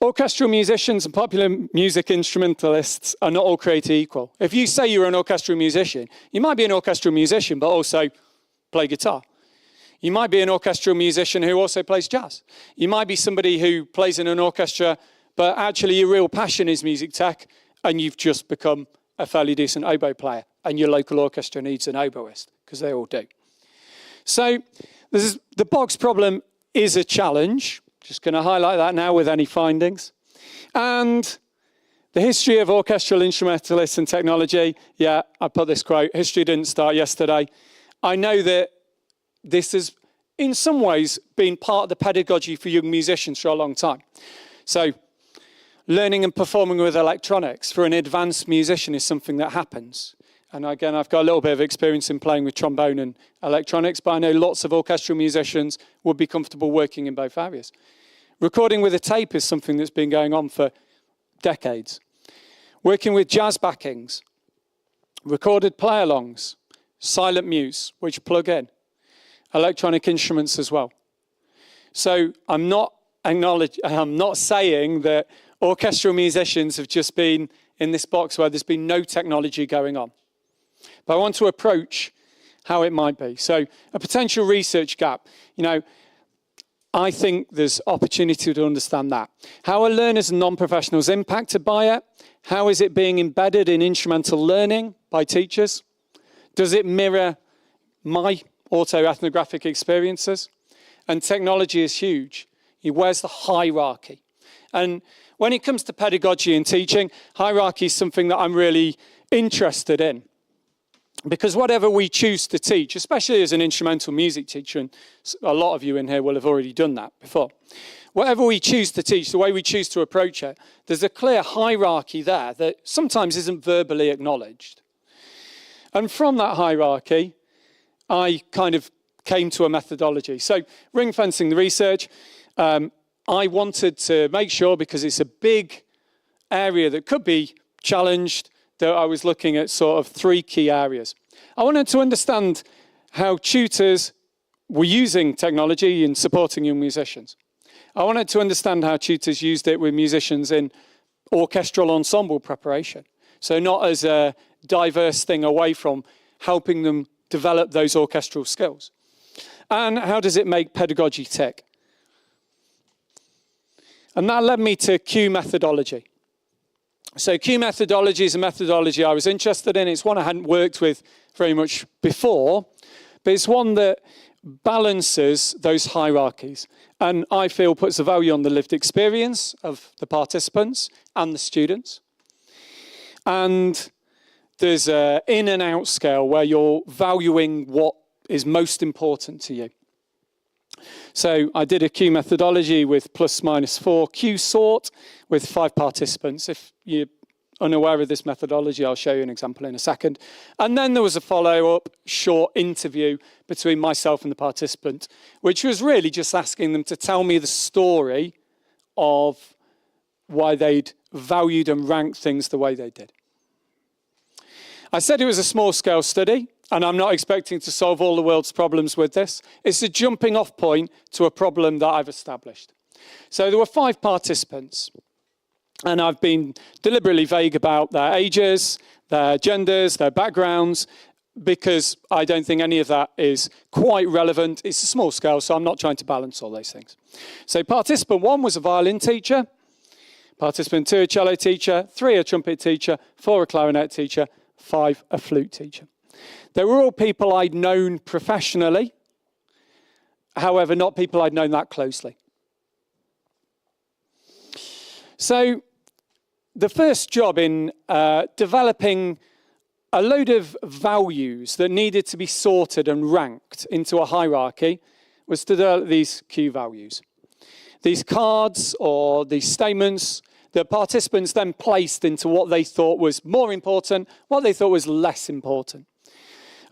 Orchestral musicians and popular music instrumentalists are not all created equal. If you say you're an orchestral musician, you might be an orchestral musician, but also play guitar. You might be an orchestral musician who also plays jazz. You might be somebody who plays in an orchestra, but actually your real passion is music tech, and you've just become a fairly decent oboe player, and your local orchestra needs an oboist, because they all do. So the box problem is a challenge. Just going to highlight that now with any findings. And the history of orchestral instrumentalists and technology, yeah, I put this quote, history didn't start yesterday. I know that this has, in some ways, been part of the pedagogy for young musicians for a long time. So learning and performing with electronics for an advanced musician is something that happens. And again, I've got a little bit of experience in playing with trombone and electronics, but I know lots of orchestral musicians would be comfortable working in both areas. Recording with a tape is something that's been going on for decades. Working with jazz backings, recorded play-alongs, silent mutes, which plug in, electronic instruments as well. So I'm not saying that orchestral musicians have just been in this box where there's been no technology going on. But I want to approach how it might be. So a potential research gap, I think there's opportunity to understand that. How are learners and non-professionals impacted by it? How is it being embedded in instrumental learning by teachers? Does it mirror my autoethnographic experiences? And technology is huge. Where's the hierarchy? And when it comes to pedagogy and teaching, hierarchy is something that I'm really interested in. Because whatever we choose to teach, especially as an instrumental music teacher, and a lot of you in here will have already done that before, whatever we choose to teach, the way we choose to approach it, there's a clear hierarchy there that sometimes isn't verbally acknowledged. And from that hierarchy, I kind of came to a methodology. So ring fencing the research, I wanted to make sure, because it's a big area that could be challenged, that I was looking at sort of 3 key areas. I wanted to understand how tutors were using technology in supporting young musicians. I wanted to understand how tutors used it with musicians in orchestral ensemble preparation. So not as a diverse thing away from helping them develop those orchestral skills. And how does it make pedagogy tick? And that led me to Q methodology. So Q methodology is a methodology I was interested in. It's one I hadn't worked with very much before, but it's one that balances those hierarchies and I feel puts a value on the lived experience of the participants and the students. And there's an in and out scale where you're valuing what is most important to you. So I did a Q methodology with +-4 Q sort with 5 participants. If you're unaware of this methodology, I'll show you an example in a second. And then there was a follow-up short interview between myself and the participant, which was really just asking them to tell me the story of why they'd valued and ranked things the way they did. I said it was a small-scale study, and I'm not expecting to solve all the world's problems with this. It's a jumping off point to a problem that I've established. So there were 5 participants, and I've been deliberately vague about their ages, their genders, their backgrounds, because I don't think any of that is quite relevant. It's a small scale, so I'm not trying to balance all those things. So participant 1 was a violin teacher, participant 2 a cello teacher, 3 a trumpet teacher, 4 a clarinet teacher, 5 a flute teacher. They were all people I'd known professionally, however, not people I'd known that closely. So the first job in developing a load of values that needed to be sorted and ranked into a hierarchy was to develop these Q values. These cards or these statements that participants then placed into what they thought was more important, what they thought was less important.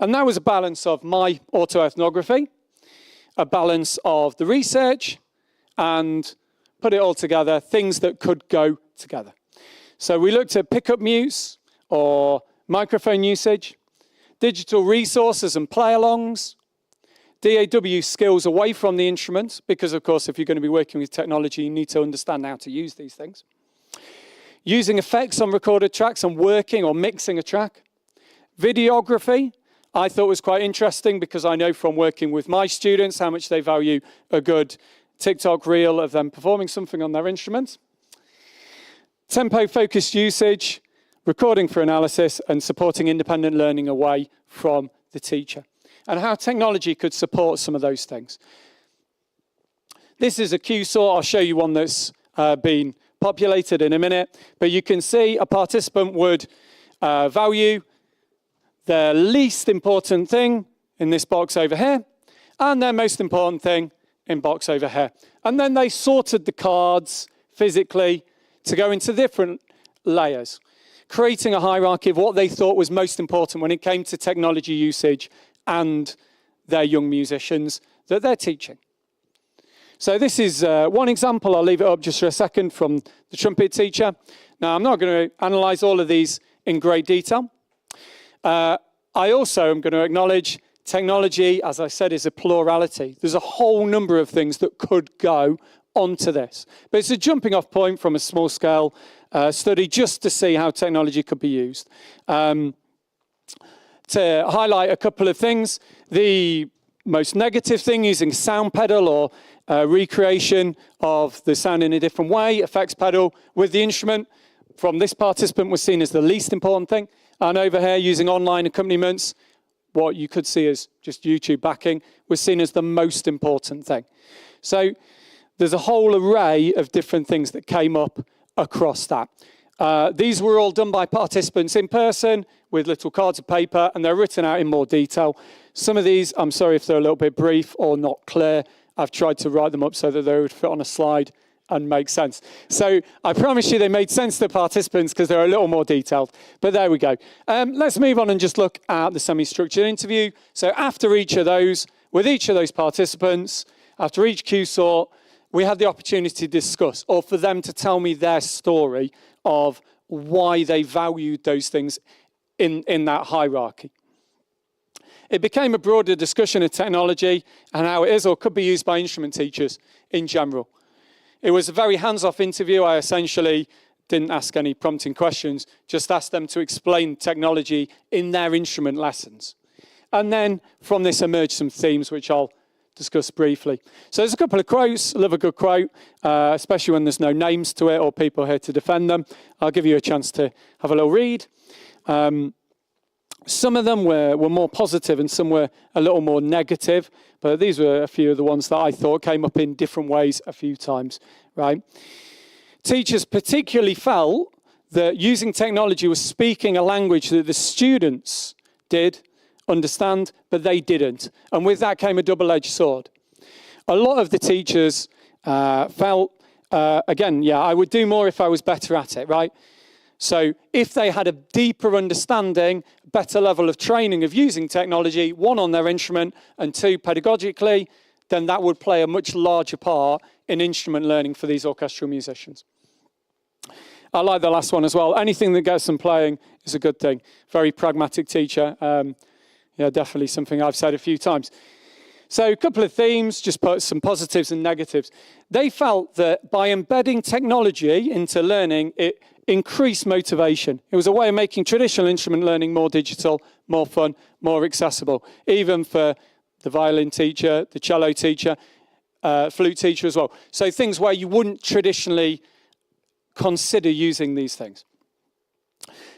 And that was a balance of my autoethnography, a balance of the research, and put it all together, things that could go together. So we looked at pickup mutes or microphone usage, digital resources and play-alongs, DAW skills away from the instrument, because of course if you're going to be working with technology, you need to understand how to use these things. Using effects on recorded tracks and working or mixing a track. Videography, I thought was quite interesting because I know from working with my students how much they value a good TikTok reel of them performing something on their instrument. Tempo-focused usage, recording for analysis, and supporting independent learning away from the teacher. And how technology could support some of those things. This is a Q sort. I'll show you one that's been populated in a minute. But you can see a participant would value their least important thing in this box over here, and their most important thing in box over here. And then they sorted the cards physically to go into different layers, creating a hierarchy of what they thought was most important when it came to technology usage and their young musicians that they're teaching. So this is one example. I'll leave it up just for a second from the trumpet teacher. Now, I'm not going to analyze all of these in great detail. I also am going to acknowledge technology, as I said, is a plurality. There's a whole number of things that could go onto this. But it's a jumping off point from a small scale study just to see how technology could be used. To highlight a couple of things, the most negative thing using sound pedal or recreation of the sound in a different way, effects pedal with the instrument from this participant was seen as the least important thing. And over here using online accompaniments, what you could see as just YouTube backing was seen as the most important thing. So there's a whole array of different things that came up across that. These were all done by participants in person with little cards of paper, and they're written out in more detail. Some of these, I'm sorry if they're a little bit brief or not clear. I've tried to write them up so that they would fit on a slide and make sense. So I promise you they made sense to the participants because they're a little more detailed. But there we go. Let's move on and just look at the semi-structured interview. So after each of those, with each of those participants, after each Q sort, we had the opportunity to discuss, or for them to tell me their story of why they valued those things in that hierarchy. It became a broader discussion of technology and how it is or could be used by instrument teachers in general. It was a very hands-off interview. I essentially didn't ask any prompting questions, just asked them to explain technology in their instrument lessons. And then from this emerged some themes, which I'll discuss briefly. So there's a couple of quotes. I love a good quote, especially when there's no names to it or people here to defend them. I'll give you a chance to have a little read. Some of them were more positive and some were a little more negative, but these were a few of the ones that I thought came up in different ways a few times, right? Teachers particularly felt that using technology was speaking a language that the students did understand, but they didn't. And with that came a double-edged sword. A lot of the teachers felt, again, yeah, I would do more if I was better at it, right? So if they had a deeper understanding, better level of training of using technology, one on their instrument and two pedagogically, then that would play a much larger part in instrument learning for these orchestral musicians. I like the last one as well. Anything that gets them playing is a good thing. Very pragmatic teacher. Yeah, definitely something I've said a few times. So a couple of themes, just put some positives and negatives. They felt that by embedding technology into learning, it increased motivation. It was a way of making traditional instrument learning more digital, more fun, more accessible, even for the violin teacher, the cello teacher, flute teacher as well. So things where you wouldn't traditionally consider using these things.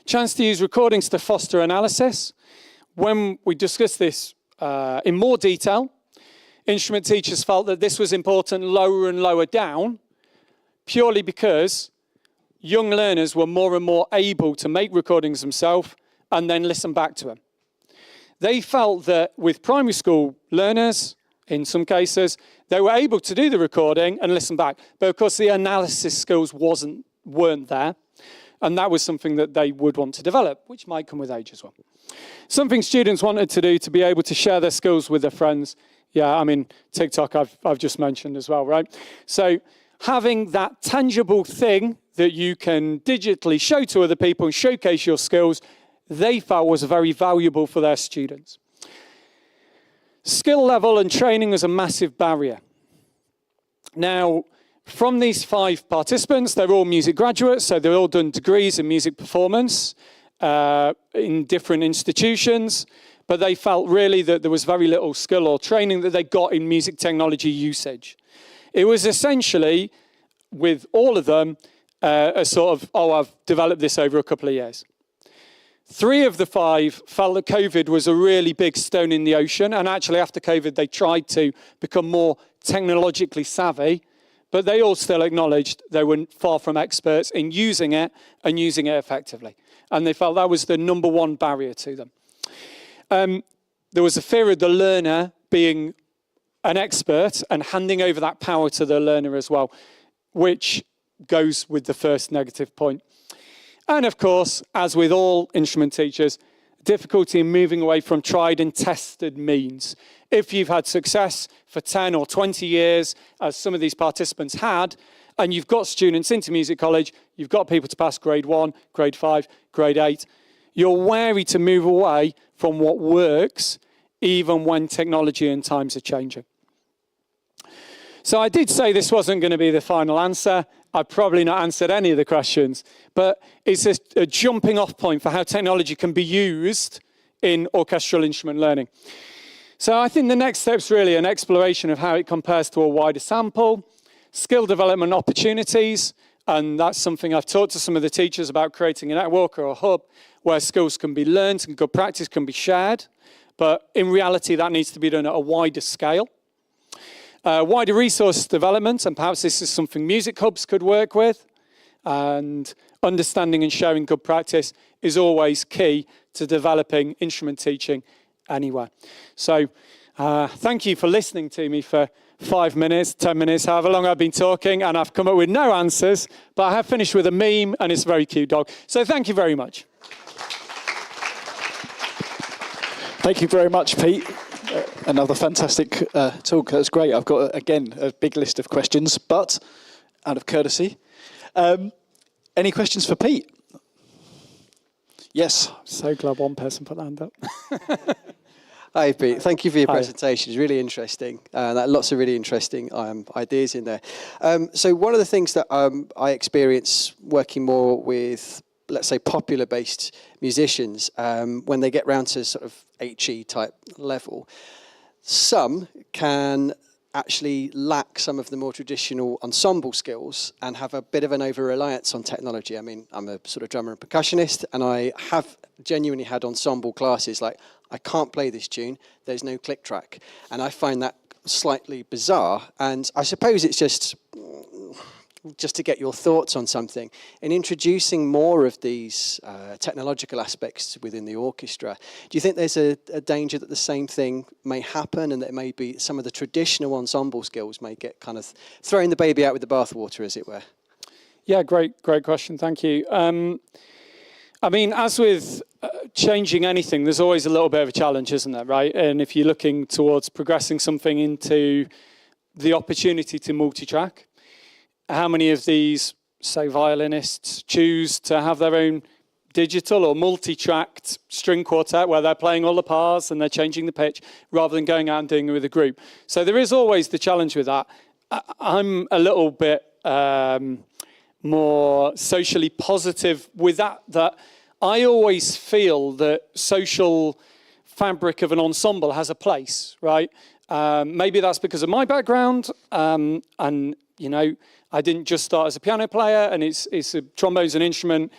Chance to use recordings to foster analysis. When we discussed this in more detail, instrument teachers felt that this was important lower and lower down, purely because young learners were more and more able to make recordings themselves and then listen back to them. They felt that with primary school learners, in some cases, they were able to do the recording and listen back. But of course, the analysis skills weren't there. And that was something that they would want to develop, which might come with age as well. Something students wanted to do to be able to share their skills with their friends. Yeah, I mean, TikTok I've just mentioned as well, right? So having that tangible thing that you can digitally show to other people and showcase your skills, they felt was very valuable for their students. Skill level and training was a massive barrier. Now, from these 5 participants, they're all music graduates, so they've all done degrees in music performance in different institutions, but they felt really that there was very little skill or training that they got in music technology usage. It was essentially, with all of them, a sort of, oh, I've developed this over a couple of years. 3 of the 5 felt that COVID was a really big stone in the ocean, and actually after COVID they tried to become more technologically savvy, but they all still acknowledged they were far from experts in using it and using it effectively. And they felt that was the number one barrier to them. There was a fear of the learner being an expert and handing over that power to the learner as well, which goes with the first negative point. And of course, as with all instrument teachers, difficulty in moving away from tried and tested means. If you've had success for 10 or 20 years, as some of these participants had, and you've got students into music college, you've got people to pass grade 1, grade 5, grade 8, you're wary to move away from what works, even when technology and times are changing. So I did say this wasn't going to be the final answer. I've probably not answered any of the questions, but it's a jumping off point for how technology can be used in orchestral instrument learning. So I think the next step's really an exploration of how it compares to a wider sample, skill development opportunities, and that's something I've talked to some of the teachers about, creating a network or a hub where skills can be learned and good practice can be shared, but in reality that needs to be done at a wider scale. Wider resource development, and perhaps this is something music hubs could work with, and understanding and sharing good practice is always key to developing instrument teaching anywhere. So thank you for listening to me for 5 minutes, 10 minutes, however long I've been talking, and I've come up with no answers, but I have finished with a meme, and it's a very cute dog. So thank you very much. Thank you very much, Pete. Another fantastic talk. That's great. I've got, again, a big list of questions, but out of courtesy. Any questions for Pete? Yes. So glad one person put their hand up. Hi, Pete. Thank you for your Hi. presentation. It's really interesting. Lots of really interesting ideas in there. So one of the things that I experience working more with, let's say, popular-based musicians, when they get round to sort of HE type level, some can actually lack some of the more traditional ensemble skills and have a bit of an over-reliance on technology. I mean, I'm a sort of drummer and percussionist, and I have genuinely had ensemble classes like, I can't play this tune, there's no click track. And I find that slightly bizarre, and I suppose it's just to get your thoughts on something. In introducing more of these technological aspects within the orchestra, do you think there's a danger that the same thing may happen, and that maybe some of the traditional ensemble skills may get kind of throwing the baby out with the bathwater, as it were? Yeah, great question. Thank you. I mean, as with changing anything, there's always a little bit of a challenge, isn't there, right? And if you're looking towards progressing something into the opportunity to multi-track, how many of these, say, violinists choose to have their own digital or multi-tracked string quartet where they're playing all the parts and they're changing the pitch rather than going out and doing it with a group? So there is always the challenge with that. I'm a little bit more socially positive with that I always feel that social fabric of an ensemble has a place, right? Maybe that's because of my background, and, you know, I didn't just start as a piano player, and it's a trombone's an instrument.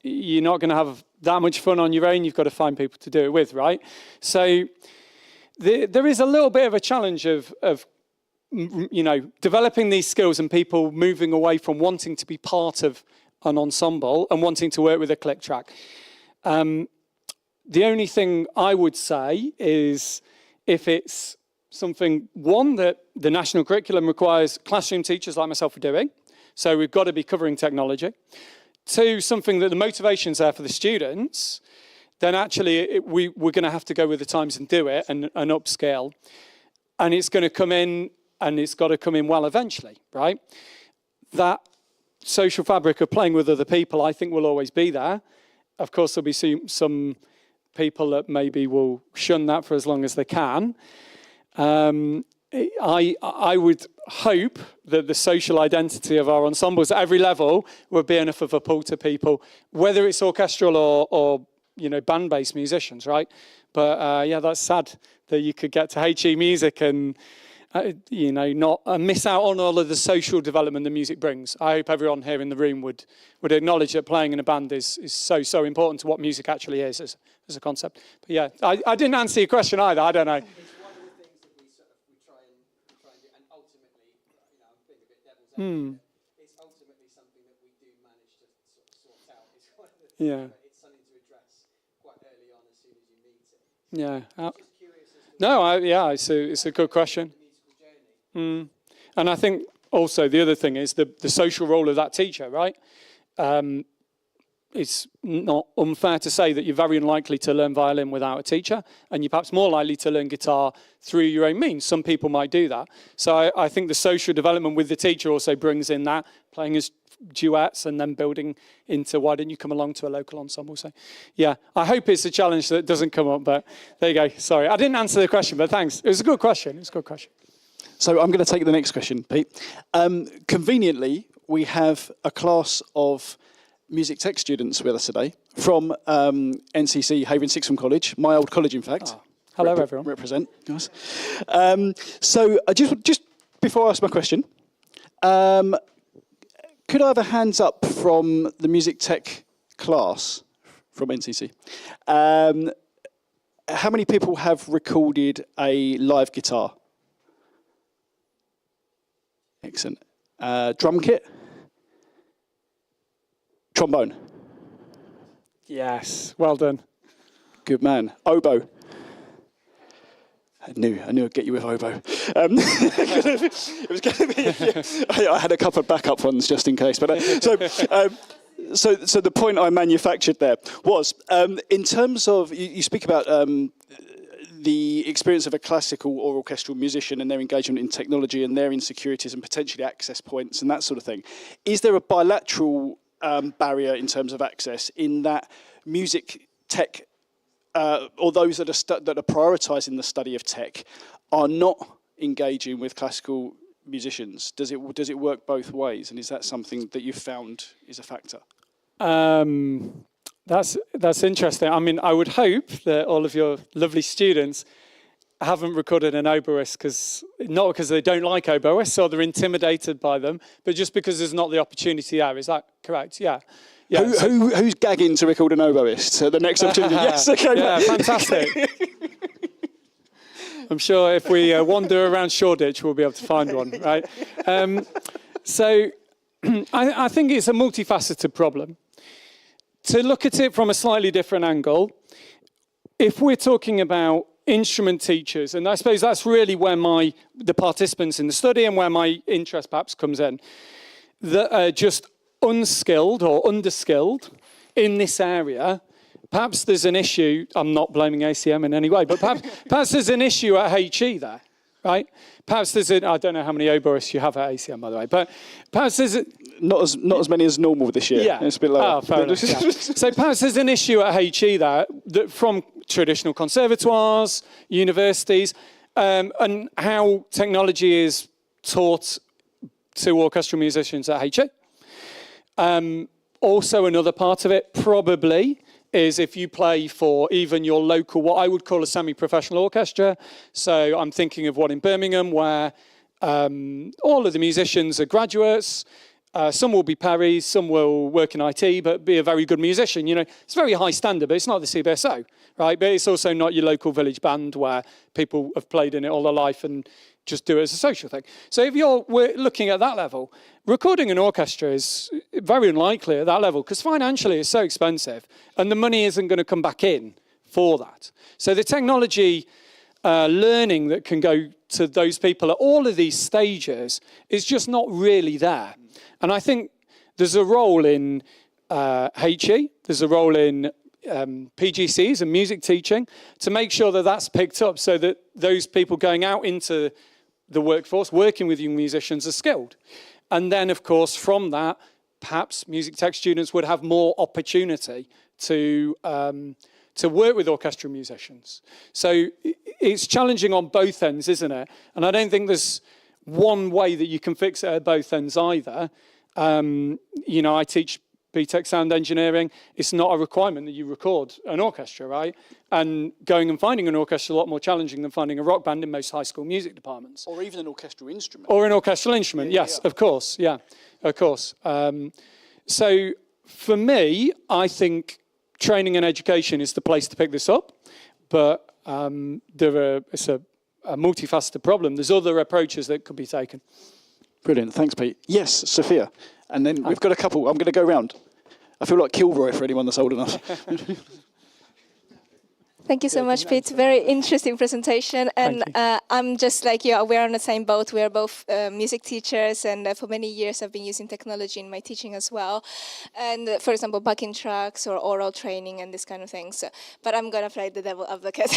You're not going to have that much fun on your own. You've got to find people to do it with, right? So there is a little bit of a challenge of you know, developing these skills and people moving away from wanting to be part of an ensemble and wanting to work with a click track. The only thing I would say is if it's something, one, that the national curriculum requires classroom teachers like myself are doing, so we've got to be covering technology. Two, something that the motivation's there for the students, then actually we're going to have to go with the times and do it and upscale. And it's going to come in, and it's got to come in well eventually, right? That social fabric of playing with other people, I think, will always be there. Of course, there'll be some people that maybe will shun that for as long as they can. I would hope that the social identity of our ensembles at every level would be enough of a pull to people, whether it's orchestral or you know, band-based musicians, right? But yeah, that's sad that you could get to HE music and you know, not miss out on all of the social development the music brings. I hope everyone here in the room would acknowledge that playing in a band is so important to what music actually is as a concept. But yeah, I didn't answer your question either. I don't know. It's one of the things that we try and do, and ultimately, you know, I'm being a bit devil's advocate. It's ultimately something that we do manage to sort out. It's one of the things, but it's something to address quite early on as soon as you meet it. Yeah. Just curious as to It's a good question. And I think also the other thing is the social role of that teacher, right? It's not unfair to say that you're very unlikely to learn violin without a teacher, and you're perhaps more likely to learn guitar through your own means. Some people might do that. So I think the social development with the teacher also brings in that, playing as duets and then building into why didn't you come along to a local ensemble. So yeah, I hope it's a challenge that doesn't come up, but there you go. Sorry, I didn't answer the question, but thanks. It was a good question. So I'm going to take the next question, Pete. Conveniently, we have a class of music tech students with us today from NCC Havering Sixtham College, my old college, in fact. Hello, everyone. Represent. Nice. So just before I ask my question, could I have a hands up from the music tech class from NCC? How many people have recorded a live guitar? Excellent. Drum kit? Trombone? Yes, well done. Good man. Oboe? I knew I'd get you with oboe. It was going to be. Yeah, I had a couple of backup ones just in case. But so the point I manufactured there was in terms of you speak about the experience of a classical or orchestral musician and their engagement in technology and their insecurities and potentially access points and that sort of thing. Is there a bilateral barrier in terms of access in that music tech or those that are prioritising the study of tech are not engaging with classical musicians? Does it work both ways, and is that something that you've found is a factor? That's interesting. I mean, I would hope that all of your lovely students haven't recorded an oboist not because they don't like oboists or they're intimidated by them, but just because there's not the opportunity there. Is that correct? Yeah. Yeah. Who's gagging to record an oboist at the next opportunity? Yes, okay. Yeah, fantastic. I'm sure if we wander around Shoreditch, we'll be able to find one, right? So I think it's a multifaceted problem. To look at it from a slightly different angle, if we're talking about instrument teachers, and I suppose that's really where the participants in the study and where my interest perhaps comes in, that are just unskilled or underskilled in this area, perhaps there's an issue. I'm not blaming ACM in any way, but perhaps there's an issue at HE there, right? Perhaps I don't know how many oboists you have at ACM, by the way, but perhaps there's not as many as normal this year. Yeah, it's a bit lower. Oh, fair enough, yeah. So perhaps there's an issue at HE there that from traditional conservatoires, universities, and how technology is taught to orchestral musicians at HE. Also, another part of it probably is if you play for even your local, what I would call a semi-professional orchestra. So I'm thinking of one in Birmingham where all of the musicians are graduates. Some will be Parries, some will work in IT, but be a very good musician. You know, it's a very high standard, but it's not the CBSO, right? But it's also not your local village band where people have played in it all their life and just do it as a social thing. So if we're looking at that level, recording an orchestra is very unlikely at that level because financially it's so expensive and the money isn't going to come back in for that. So the technology learning that can go to those people at all of these stages is just not really there. And I think there's a role in HE, there's a role in PGCs and music teaching to make sure that that's picked up so that those people going out into the workforce, working with young musicians, are skilled. And then, of course, from that, perhaps music tech students would have more opportunity to work with orchestral musicians. So it's challenging on both ends, isn't it? And I don't think there's one way that you can fix it at both ends either. You know, I teach BTEC sound engineering. It's not a requirement that you record an orchestra, right? And going and finding an orchestra is a lot more challenging than finding a rock band in most high school music departments. Or even an orchestral instrument. Or an orchestral instrument, yes, of course, yeah, of course. So for me, I think training and education is the place to pick this up, but it's a multifaceted problem. There's other approaches that could be taken. Brilliant, thanks, Pete. Yes, Sophia. And then we've got a couple. I'm going to go round. I feel like Kilroy for anyone that's old enough. Thank you so much, Pete. Very interesting presentation. And I'm just like you, we're on the same boat. We're both music teachers, and for many years I've been using technology in my teaching as well. And for example, backing tracks or oral training and this kind of things. But I'm going to play the devil advocate.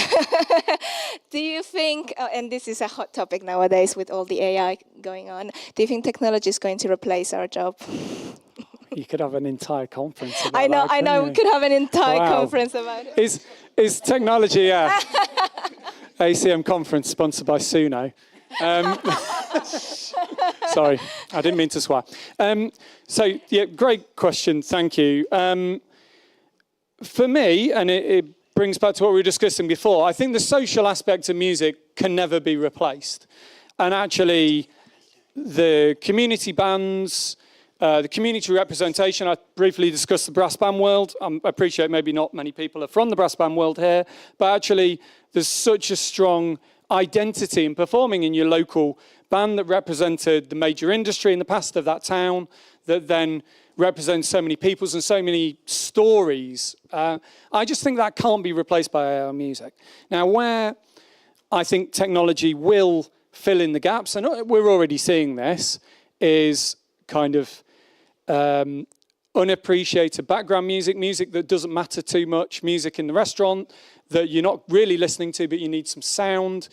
Do you think, and this is a hot topic nowadays with all the AI going on, do you think technology is going to replace our job? You could have an entire conference about I know, we could have an entire conference about it. Is technology, yeah. ACM conference sponsored by Suno. Sorry, I didn't mean to swear. So, yeah, great question, thank you. For me, and it brings back to what we were discussing before, I think the social aspect of music can never be replaced. And actually, the community bands, the community representation, I briefly discussed the brass band world. I appreciate maybe not many people are from the brass band world here, but actually there's such a strong identity in performing in your local band that represented the major industry in the past of that town, that then represents so many peoples and so many stories. I just think that can't be replaced by our music. Now, where I think technology will fill in the gaps, and we're already seeing this, is kind of unappreciated background music, music that doesn't matter too much, music in the restaurant that you're not really listening to, but you need some sound.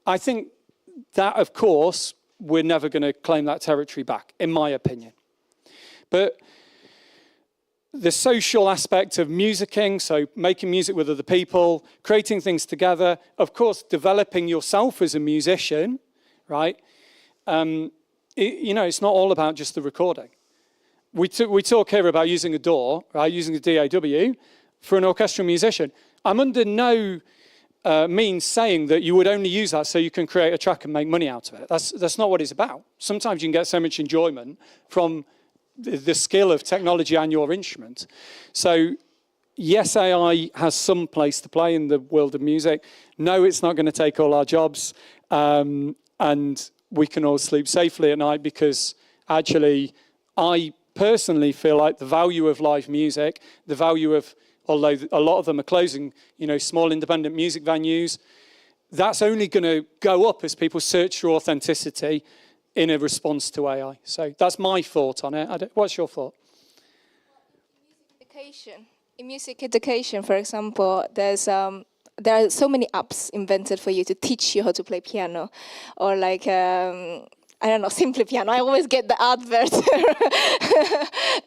I think that, of course, we're never going to claim that territory back, in my opinion. But the social aspect of musicking, so making music with other people, creating things together, of course, developing yourself as a musician, right? It's not all about just the recording. We talk here about using a DAW, right, using a DAW for an orchestral musician. I'm under no means saying that you would only use that so you can create a track and make money out of it. That's not what it's about. Sometimes you can get so much enjoyment from the skill of technology and your instrument. So yes, AI has some place to play in the world of music. No, it's not going to take all our jobs. And we can all sleep safely at night because actually I personally feel like the value of live music, the value of, although a lot of them are closing, small independent music venues, that's only going to go up as people search for authenticity in a response to AI. So that's my thought on it. What's your thought? In music education, for example, there are so many apps invented for you to teach you how to play piano, or like I don't know, Simply Piano. I always get the advert,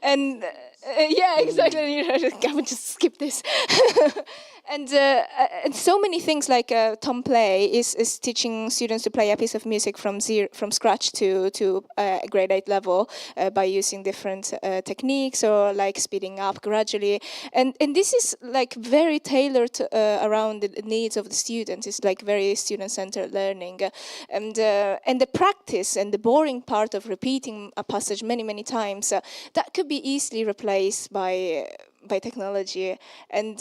and yeah, exactly. I would just skip this. And so many things like Tom Play is teaching students to play a piece of music from scratch to grade 8 level by using different techniques or like speeding up gradually. And this is like very tailored around the needs of the students. It's like very student-centered learning. And the practice and the boring part of repeating a passage many times, that could be easily replaced by technology. And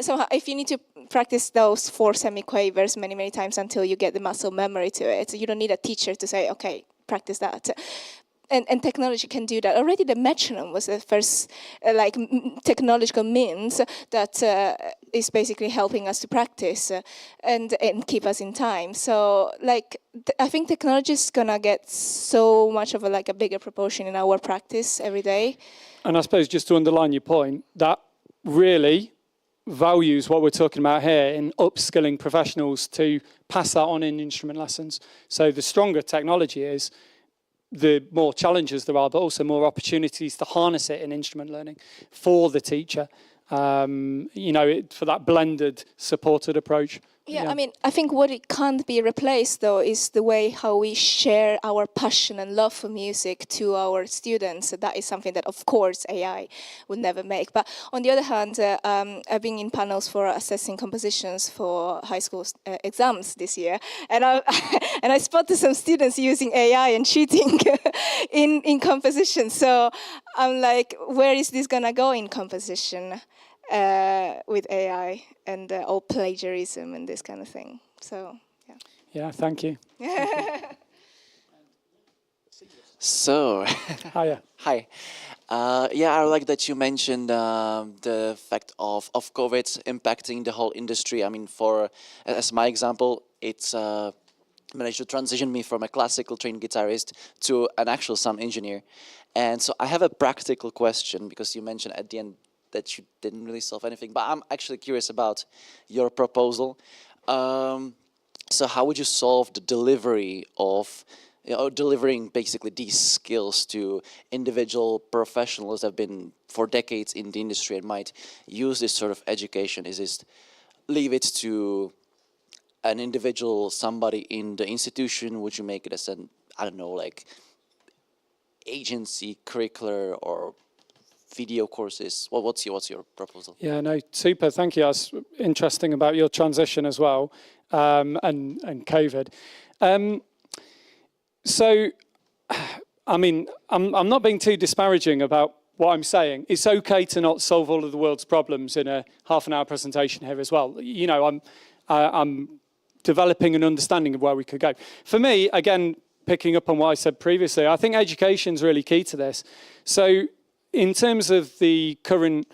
somehow if you need to practice those 4 semiquavers many times until you get the muscle memory to it, you don't need a teacher to say, okay, practice that. And technology can do that. Already the metronome was the first technological means that is basically helping us to practice and keep us in time. So I think technology is gonna get so much of a bigger proportion in our practice every day. And I suppose just to underline your point, that really values what we're talking about here in upskilling professionals to pass that on in instrument lessons. So the stronger technology is, the more challenges there are, but also more opportunities to harness it in instrument learning for the teacher, for that blended, supported approach. Yeah, I think what it can't be replaced, though, is the way how we share our passion and love for music to our students. That is something that, of course, AI would never make. But on the other hand, I've been in panels for assessing compositions for high school exams this year, and I spotted some students using AI and cheating in composition. So I'm like, where is this gonna go in composition? With AI and all plagiarism and this kind of thing. So, yeah. Yeah, thank you. So, Hiya. hi. I like that you mentioned the effect of COVID impacting the whole industry. As my example, it's managed to transition me from a classical trained guitarist to an actual sound engineer. And so I have a practical question, because you mentioned at the end that you didn't really solve anything, but I'm actually curious about your proposal. So how would you solve the delivery of, delivering basically these skills to individual professionals that have been for decades in the industry and might use this sort of education? Is this leave it to an individual, somebody in the institution? Would you make it as an, agency, curricular, or video courses? What's your proposal? Yeah, no, super. Thank you. That's interesting about your transition as well, and COVID. I'm not being too disparaging about what I'm saying. It's okay to not solve all of the world's problems in a half-an-hour presentation here as well. I'm developing an understanding of where we could go. For me, again, picking up on what I said previously, I think education's really key to this. So, in terms of the current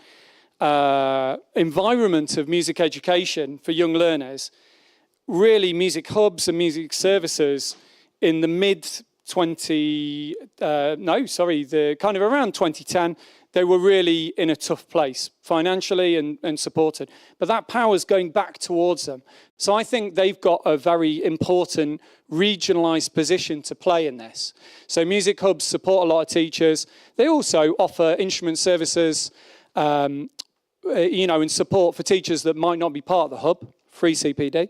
environment of music education for young learners, really music hubs and music services in the around 2010, they were really in a tough place financially and supported. But that power's going back towards them. So I think they've got a very important regionalised position to play in this. So music hubs support a lot of teachers. They also offer instrument services, and support for teachers that might not be part of the hub, free CPD.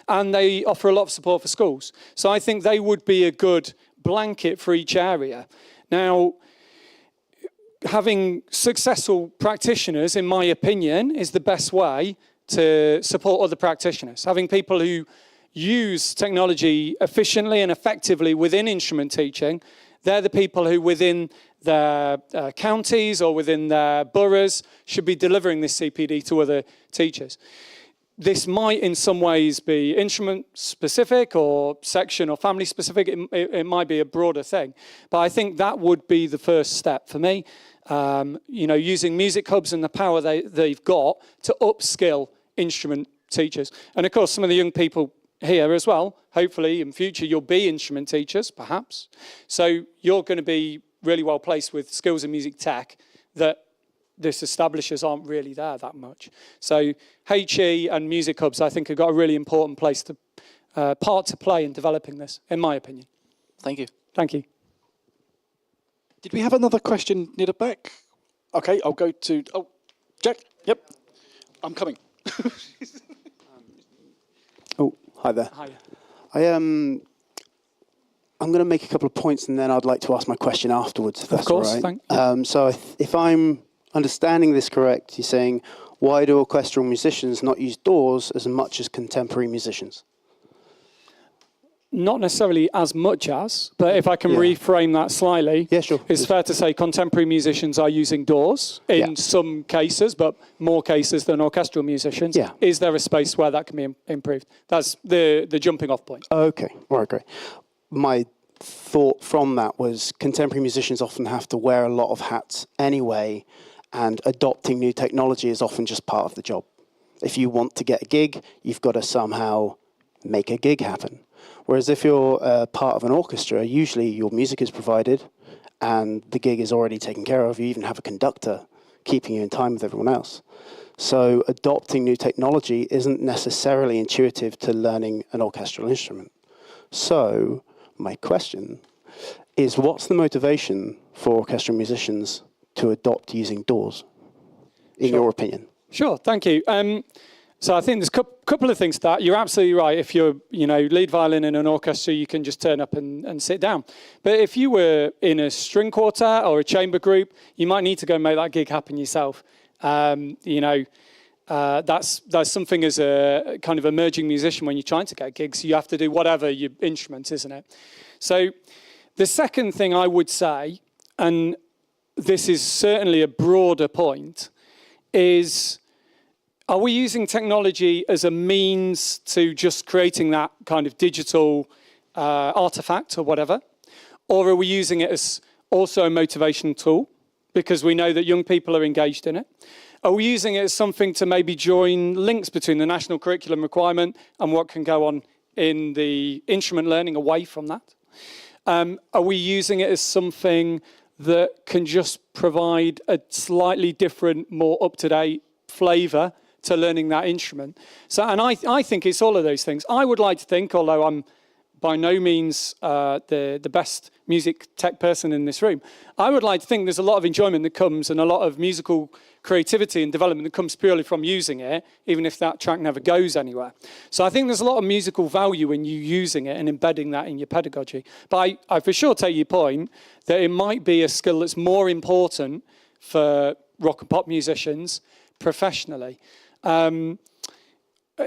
And they offer a lot of support for schools. So I think they would be a good blanket for each area. Now, having successful practitioners, in my opinion, is the best way to support other practitioners. Having people who use technology efficiently and effectively within instrument teaching, they're the people who within their counties or within their boroughs should be delivering this CPD to other teachers. This might in some ways be instrument specific or section or family specific. It might be a broader thing. But I think that would be the first step for me. Using music hubs and the power they've got to upskill instrument teachers. And of course, some of the young people here as well, hopefully in future you'll be instrument teachers, perhaps. So you're going to be really well placed with skills in music tech that this establishers aren't really there that much. So HE and music hubs, I think, have got a really important part to play in developing this, in my opinion. Thank you. Thank you. Did we have another question near the back? Okay, I'll go to... Oh, Jack. Yep. I'm coming. Oh, hi there. Hi. I'm going to make a couple of points and then I'd like to ask my question afterwards, if that's all right. Of course, thank you. So if I'm understanding this correct, you're saying, why do orchestral musicians not use doors as much as contemporary musicians? Not necessarily as much as, but if I can reframe that slightly, sure. It's fair to say contemporary musicians are using doors in some cases, but more cases than orchestral musicians. Yeah. Is there a space where that can be improved? That's the jumping off point. Okay, all right, great. My thought from that was contemporary musicians often have to wear a lot of hats anyway, and adopting new technology is often just part of the job. If you want to get a gig, you've got to somehow make a gig happen. Whereas if you're part of an orchestra, usually your music is provided and the gig is already taken care of. You even have a conductor keeping you in time with everyone else. So adopting new technology isn't necessarily intuitive to learning an orchestral instrument. So my question is, what's the motivation for orchestral musicians to adopt using doors, in your opinion? Sure, thank you. So I think there's a couple of things to that. You're absolutely right. If you're, lead violin in an orchestra, you can just turn up and sit down. But if you were in a string quartet or a chamber group, you might need to go and make that gig happen yourself. That's something as a kind of emerging musician when you're trying to get gigs, you have to do whatever your instrument, isn't it? So the second thing I would say, and this is certainly a broader point, is, are we using technology as a means to just creating that kind of digital artifact or whatever? Or are we using it as also a motivational tool because we know that young people are engaged in it? Are we using it as something to maybe join links between the national curriculum requirement and what can go on in the instrument learning away from that? Are we using it as something that can just provide a slightly different, more up-to-date flavour to learning that instrument? So, and I think it's all of those things. I would like to think, although I'm by no means the best music tech person in this room, I would like to think there's a lot of enjoyment that comes and a lot of musical creativity and development that comes purely from using it, even if that track never goes anywhere. So I think there's a lot of musical value in you using it and embedding that in your pedagogy. But I for sure take your point that it might be a skill that's more important for rock and pop musicians professionally.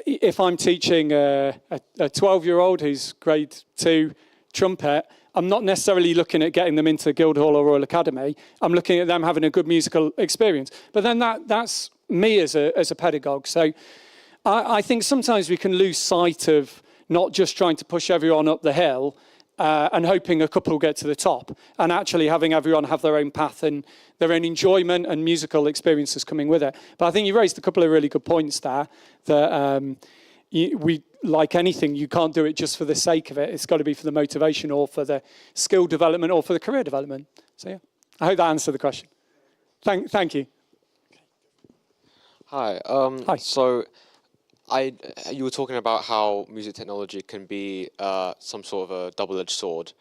If I'm teaching a 12-year-old who's grade 2 trumpet, I'm not necessarily looking at getting them into Guildhall or Royal Academy. I'm looking at them having a good musical experience. But then that's me as a pedagogue. So I think sometimes we can lose sight of not just trying to push everyone up the hill and hoping a couple will get to the top, and actually having everyone have their own path and their own enjoyment and musical experiences coming with it. But I think you raised a couple of really good points there, that we, like anything, you can't do it just for the sake of it. It's got to be for the motivation or for the skill development or for the career development. So yeah, I hope that answered the question. Thank you. Hi. Hi. So, you were talking about how music technology can be some sort of a double-edged sword,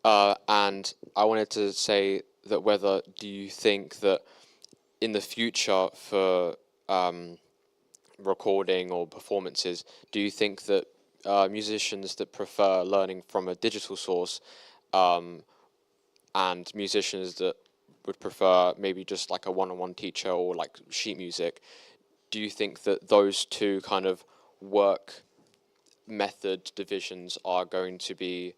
and I wanted to say that whether do you think that in the future for recording or performances, do you think that musicians that prefer learning from a digital source and musicians that would prefer maybe just like a one-on-one teacher or like sheet music, do you think that those two kind of work method divisions are going to be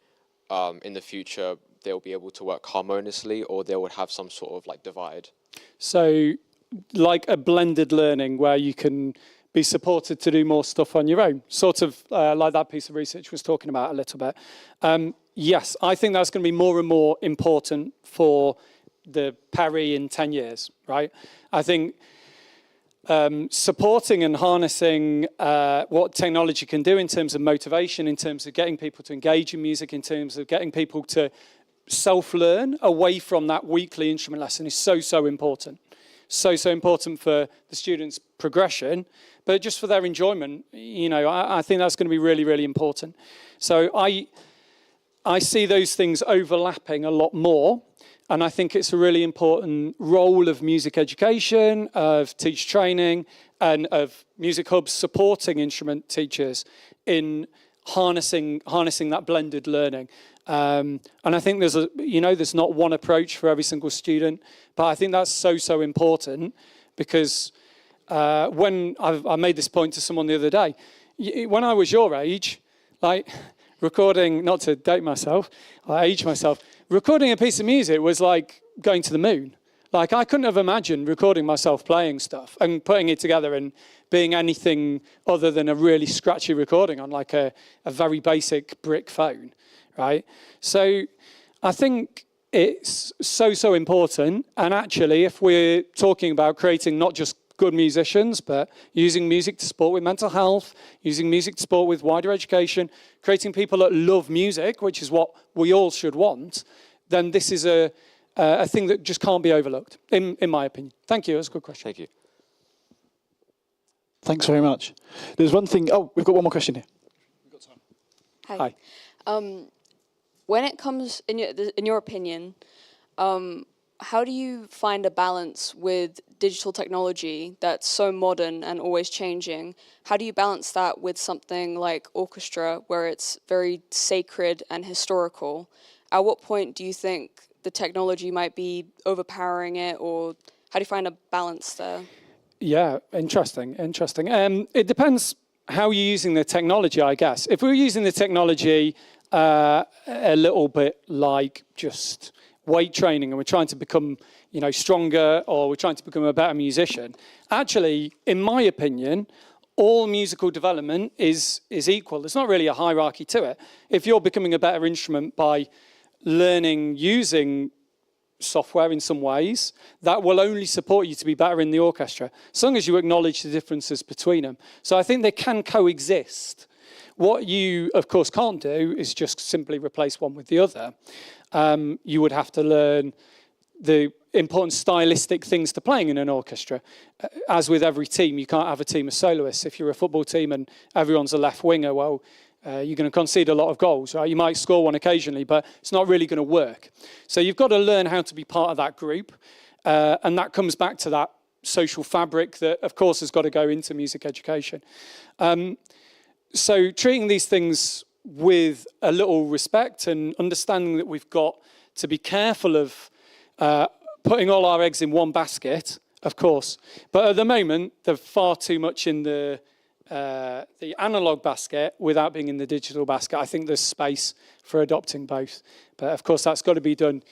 in the future, they'll be able to work harmoniously, or they would have some sort of like divide? So like a blended learning where you can be supported to do more stuff on your own, sort of like that piece of research was talking about a little bit. Yes, I think that's going to be more and more important for the Peri in 10 years, right? I think supporting and harnessing what technology can do in terms of motivation, in terms of getting people to engage in music, in terms of getting people to self-learn away from that weekly instrument lesson is so important. So important for the students' progression, but just for their enjoyment, you know, I think that's going to be really important. So I see those things overlapping a lot more, and I think it's a really important role of music education, of teacher training, and of music hubs supporting instrument teachers in harnessing that blended learning. And I think there's not one approach for every single student, but I think that's so important because when I made this point to someone the other day, when I was your age, like recording, not to date myself, I age myself, recording a piece of music was like going to the moon. Like I couldn't have imagined recording myself playing stuff and putting it together and being anything other than a really scratchy recording on like a very basic brick phone, right? So I think it's so important. And actually, if we're talking about creating not just good musicians, but using music to support with mental health, using music to support with wider education, creating people that love music, which is what we all should want, then this is a thing that just can't be overlooked, in my opinion. Thank you. That's a good question. Thank you. Thanks very much. There's one thing. Oh, we've got one more question here. We've got time. Hi. When it comes, in your opinion, how do you find a balance with digital technology that's so modern and always changing? How do you balance that with something like orchestra, where it's very sacred and historical? At what point do you think the technology might be overpowering it, or how do you find a balance there? Yeah, interesting. It depends how you're using the technology, I guess. If we're using the technology a little bit like just weight training and we're trying to become, stronger, or we're trying to become a better musician, actually, in my opinion, all musical development is equal. There's not really a hierarchy to it. If you're becoming a better instrument by learning using software in some ways, that will only support you to be better in the orchestra, as long as you acknowledge the differences between them. So I think they can coexist. What you, of course, can't do is just simply replace one with the other. You would have to learn the important stylistic things to playing in an orchestra. As with every team, you can't have a team of soloists. If you're a football team and everyone's a left winger, well, you're going to concede a lot of goals, right? You might score one occasionally, but it's not really going to work. So you've got to learn how to be part of that group. And that comes back to that social fabric that, of course, has got to go into music education. So treating these things with a little respect and understanding that we've got to be careful of putting all our eggs in one basket, of course. But at the moment, they're far too much in the analog basket without being in the digital basket. I think there's space for adopting both. But of course, that's got to be done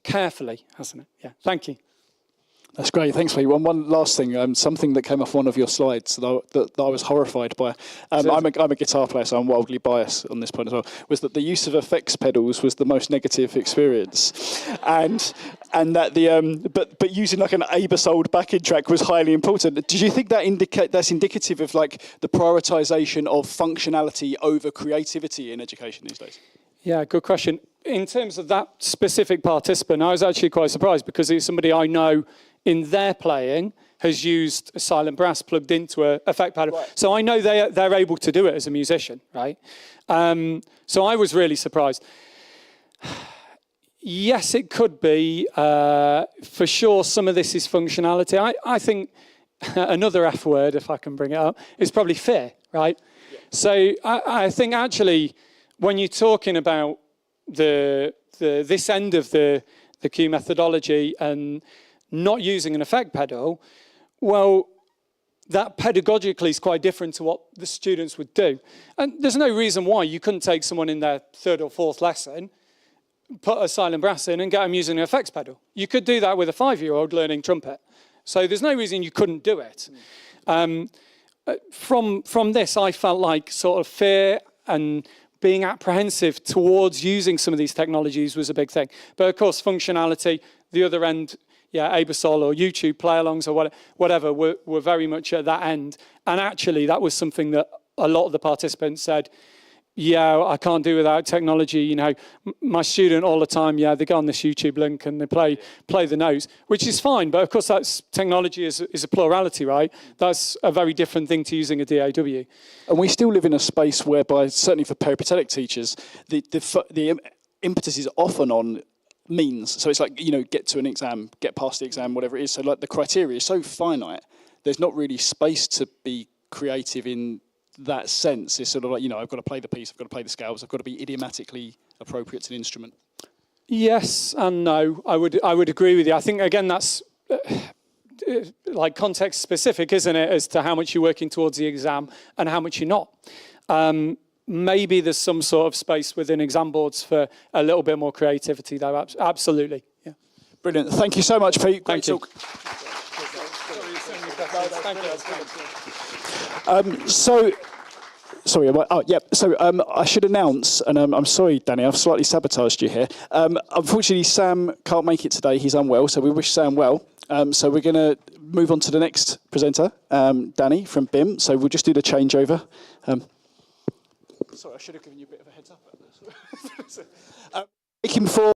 carefully, hasn't it? Yeah, thank you. That's great, thanks, Lee. One last thing, something that came off one of your slides that I was horrified by. I'm a guitar player, so I'm wildly biased on this point as well. Was that the use of effects pedals was the most negative experience, and that but using like an Aebersold backing track was highly important. Did you think that that's indicative of like the prioritization of functionality over creativity in education these days? Yeah, good question. in terms of that specific participant, I was actually quite surprised because it's somebody I know in their playing has used a silent brass plugged into an effect pedal. Right. So I know they're able to do it as a musician, right? So I was really surprised. Yes, it could be. For sure, some of this is functionality. I think another F word, if I can bring it up, is probably fear, right? Yeah. So I think actually, when you're talking about this end of the Q methodology and not using an effect pedal, well, that pedagogically is quite different to what the students would do. And there's no reason why you couldn't take someone in their third or fourth lesson, put a silent brass in and get them using an effects pedal. You could do that with a 5-year-old learning trumpet. So there's no reason you couldn't do it. From this, I felt like sort of fear and being apprehensive towards using some of these technologies was a big thing. But of course, functionality, the other end, yeah, Abasol or YouTube play-alongs or whatever were very much at that end. And actually, that was something that a lot of the participants said, yeah, I can't do without technology. You know, my student all the time, yeah, they go on this YouTube link and they play the notes, which is fine. But of course, that's technology is a plurality, right? That's a very different thing to using a DAW. And we still live in a space whereby, certainly for peripatetic teachers, the impetus is often on means. So it's like, you know, get to an exam, get past the exam, whatever it is. So like the criteria is so finite, there's not really space to be creative in that sense. It's sort of like, you know, I've got to play the piece, I've got to play the scales, I've got to be idiomatically appropriate to the instrument. Yes and no. I would agree with you. I think again that's like context specific, isn't it, as to how much you're working towards the exam and how much you're not. Maybe there's some sort of space within exam boards for a little bit more creativity, though. Absolutely. Yeah. Brilliant. Thank you so much, Pete. Great talk. I should announce, and I'm sorry, Danny, I've slightly sabotaged you here. Unfortunately, Sam can't make it today. He's unwell, so we wish Sam well. So we're going to move on to the next presenter, Danny from BIM. So we'll just do the changeover. Sorry, I should have given you a bit of a heads up. Making for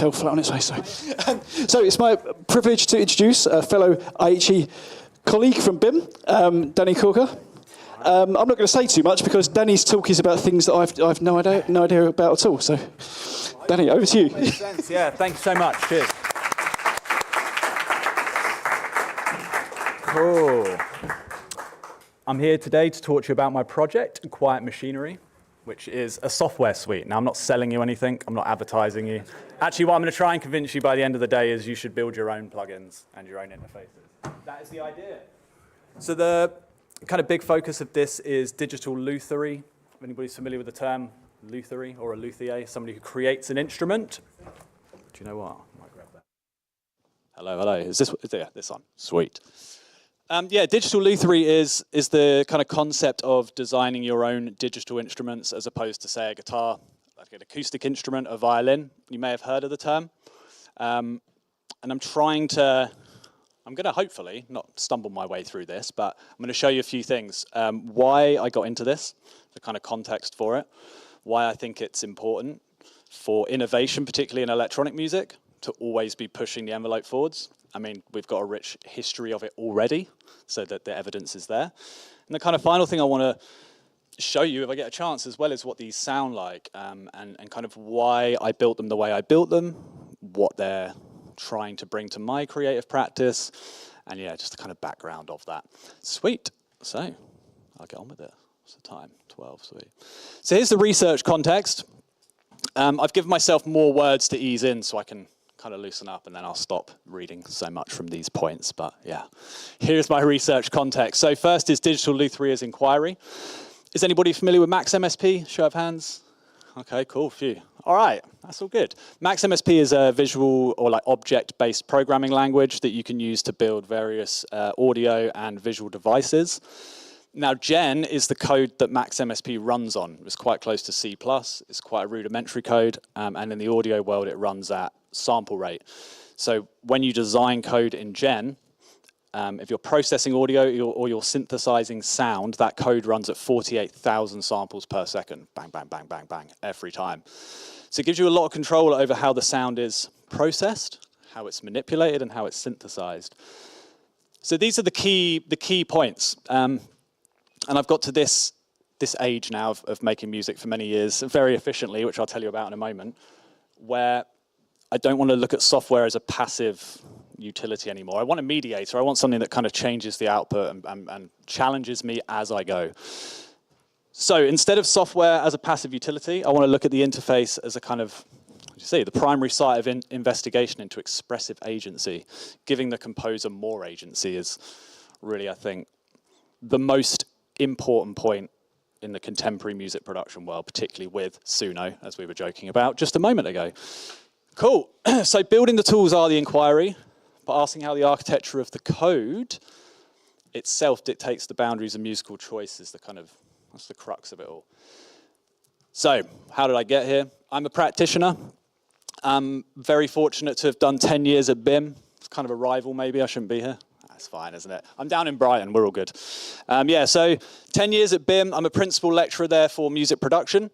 fell flat on its face. So it's my privilege to introduce a fellow IHE colleague from BIM, Danny Corker. I'm not going to say too much because Danny's talk is about things that I've no idea about at all. So, Danny, over to you. Makes sense. Yeah, thank you so much. Cheers. Cool. I'm here today to talk to you about my project, Quiet Machinery, which is a software suite. Now, I'm not selling you anything. I'm not advertising you. Actually, what I'm going to try and convince you by the end of the day is you should build your own plugins and your own interfaces. That is the idea. So the kind of big focus of this is digital lutherie. If anybody's familiar with the term lutherie or a luthier, somebody who creates an instrument. Do you know what? I might grab that. Hello. Is this? Yeah, this on. Sweet. Yeah, digital lutherie is the kind of concept of designing your own digital instruments as opposed to, say, a guitar, like an acoustic instrument, a violin. You may have heard of the term. And I'm going to hopefully not stumble my way through this, but I'm going to show you a few things. Why I got into this, the kind of context for it, why I think it's important for innovation, particularly in electronic music, to always be pushing the envelope forwards. I mean, we've got a rich history of it already, so that the evidence is there. And the kind of final thing I want to show you, if I get a chance, as well, is what these sound like, and kind of why I built them the way I built them, what they're trying to bring to my creative practice, and yeah, just the kind of background of that. Sweet. So I'll get on with it. What's the time? 12. Sweet. So here's the research context. I've given myself more words to ease in so I can kind of loosen up, and then I'll stop reading so much from these points. But yeah, here's my research context. So first is digital lutherie as inquiry. Is anybody familiar with Max MSP? Show of hands. Okay, cool, few. All right, that's all good. Max MSP is a visual or like object-based programming language that you can use to build various audio and visual devices. Now, Gen is the code that Max MSP runs on. It's quite close to C++. It's quite a rudimentary code, and in the audio world, it runs at sample rate. So when you design code in Gen, if you're processing audio or you're synthesizing sound, that code runs at 48,000 samples per second. Bang, bang, bang, bang, bang, every time. So it gives you a lot of control over how the sound is processed, how it's manipulated, and how it's synthesized. So these are the key points. And I've got to this age now of making music for many years, very efficiently, which I'll tell you about in a moment, where I don't want to look at software as a passive utility anymore. I want a mediator. I want something that kind of changes the output and challenges me as I go. So instead of software as a passive utility, I want to look at the interface as a kind of, the primary site of investigation into expressive agency. Giving the composer more agency is really, I think, the most important point in the contemporary music production world, particularly with Suno, as we were joking about just a moment ago. Cool. So building the tools are the inquiry, but asking how the architecture of the code itself dictates the boundaries of musical choice is that's the crux of it all. So how did I get here? I'm a practitioner. I'm very fortunate to have done 10 years at BIM. It's kind of a rival, maybe. I shouldn't be here. That's fine, isn't it? I'm down in Brighton. We're all good. Yeah, so 10 years at BIM. I'm a principal lecturer there for music production.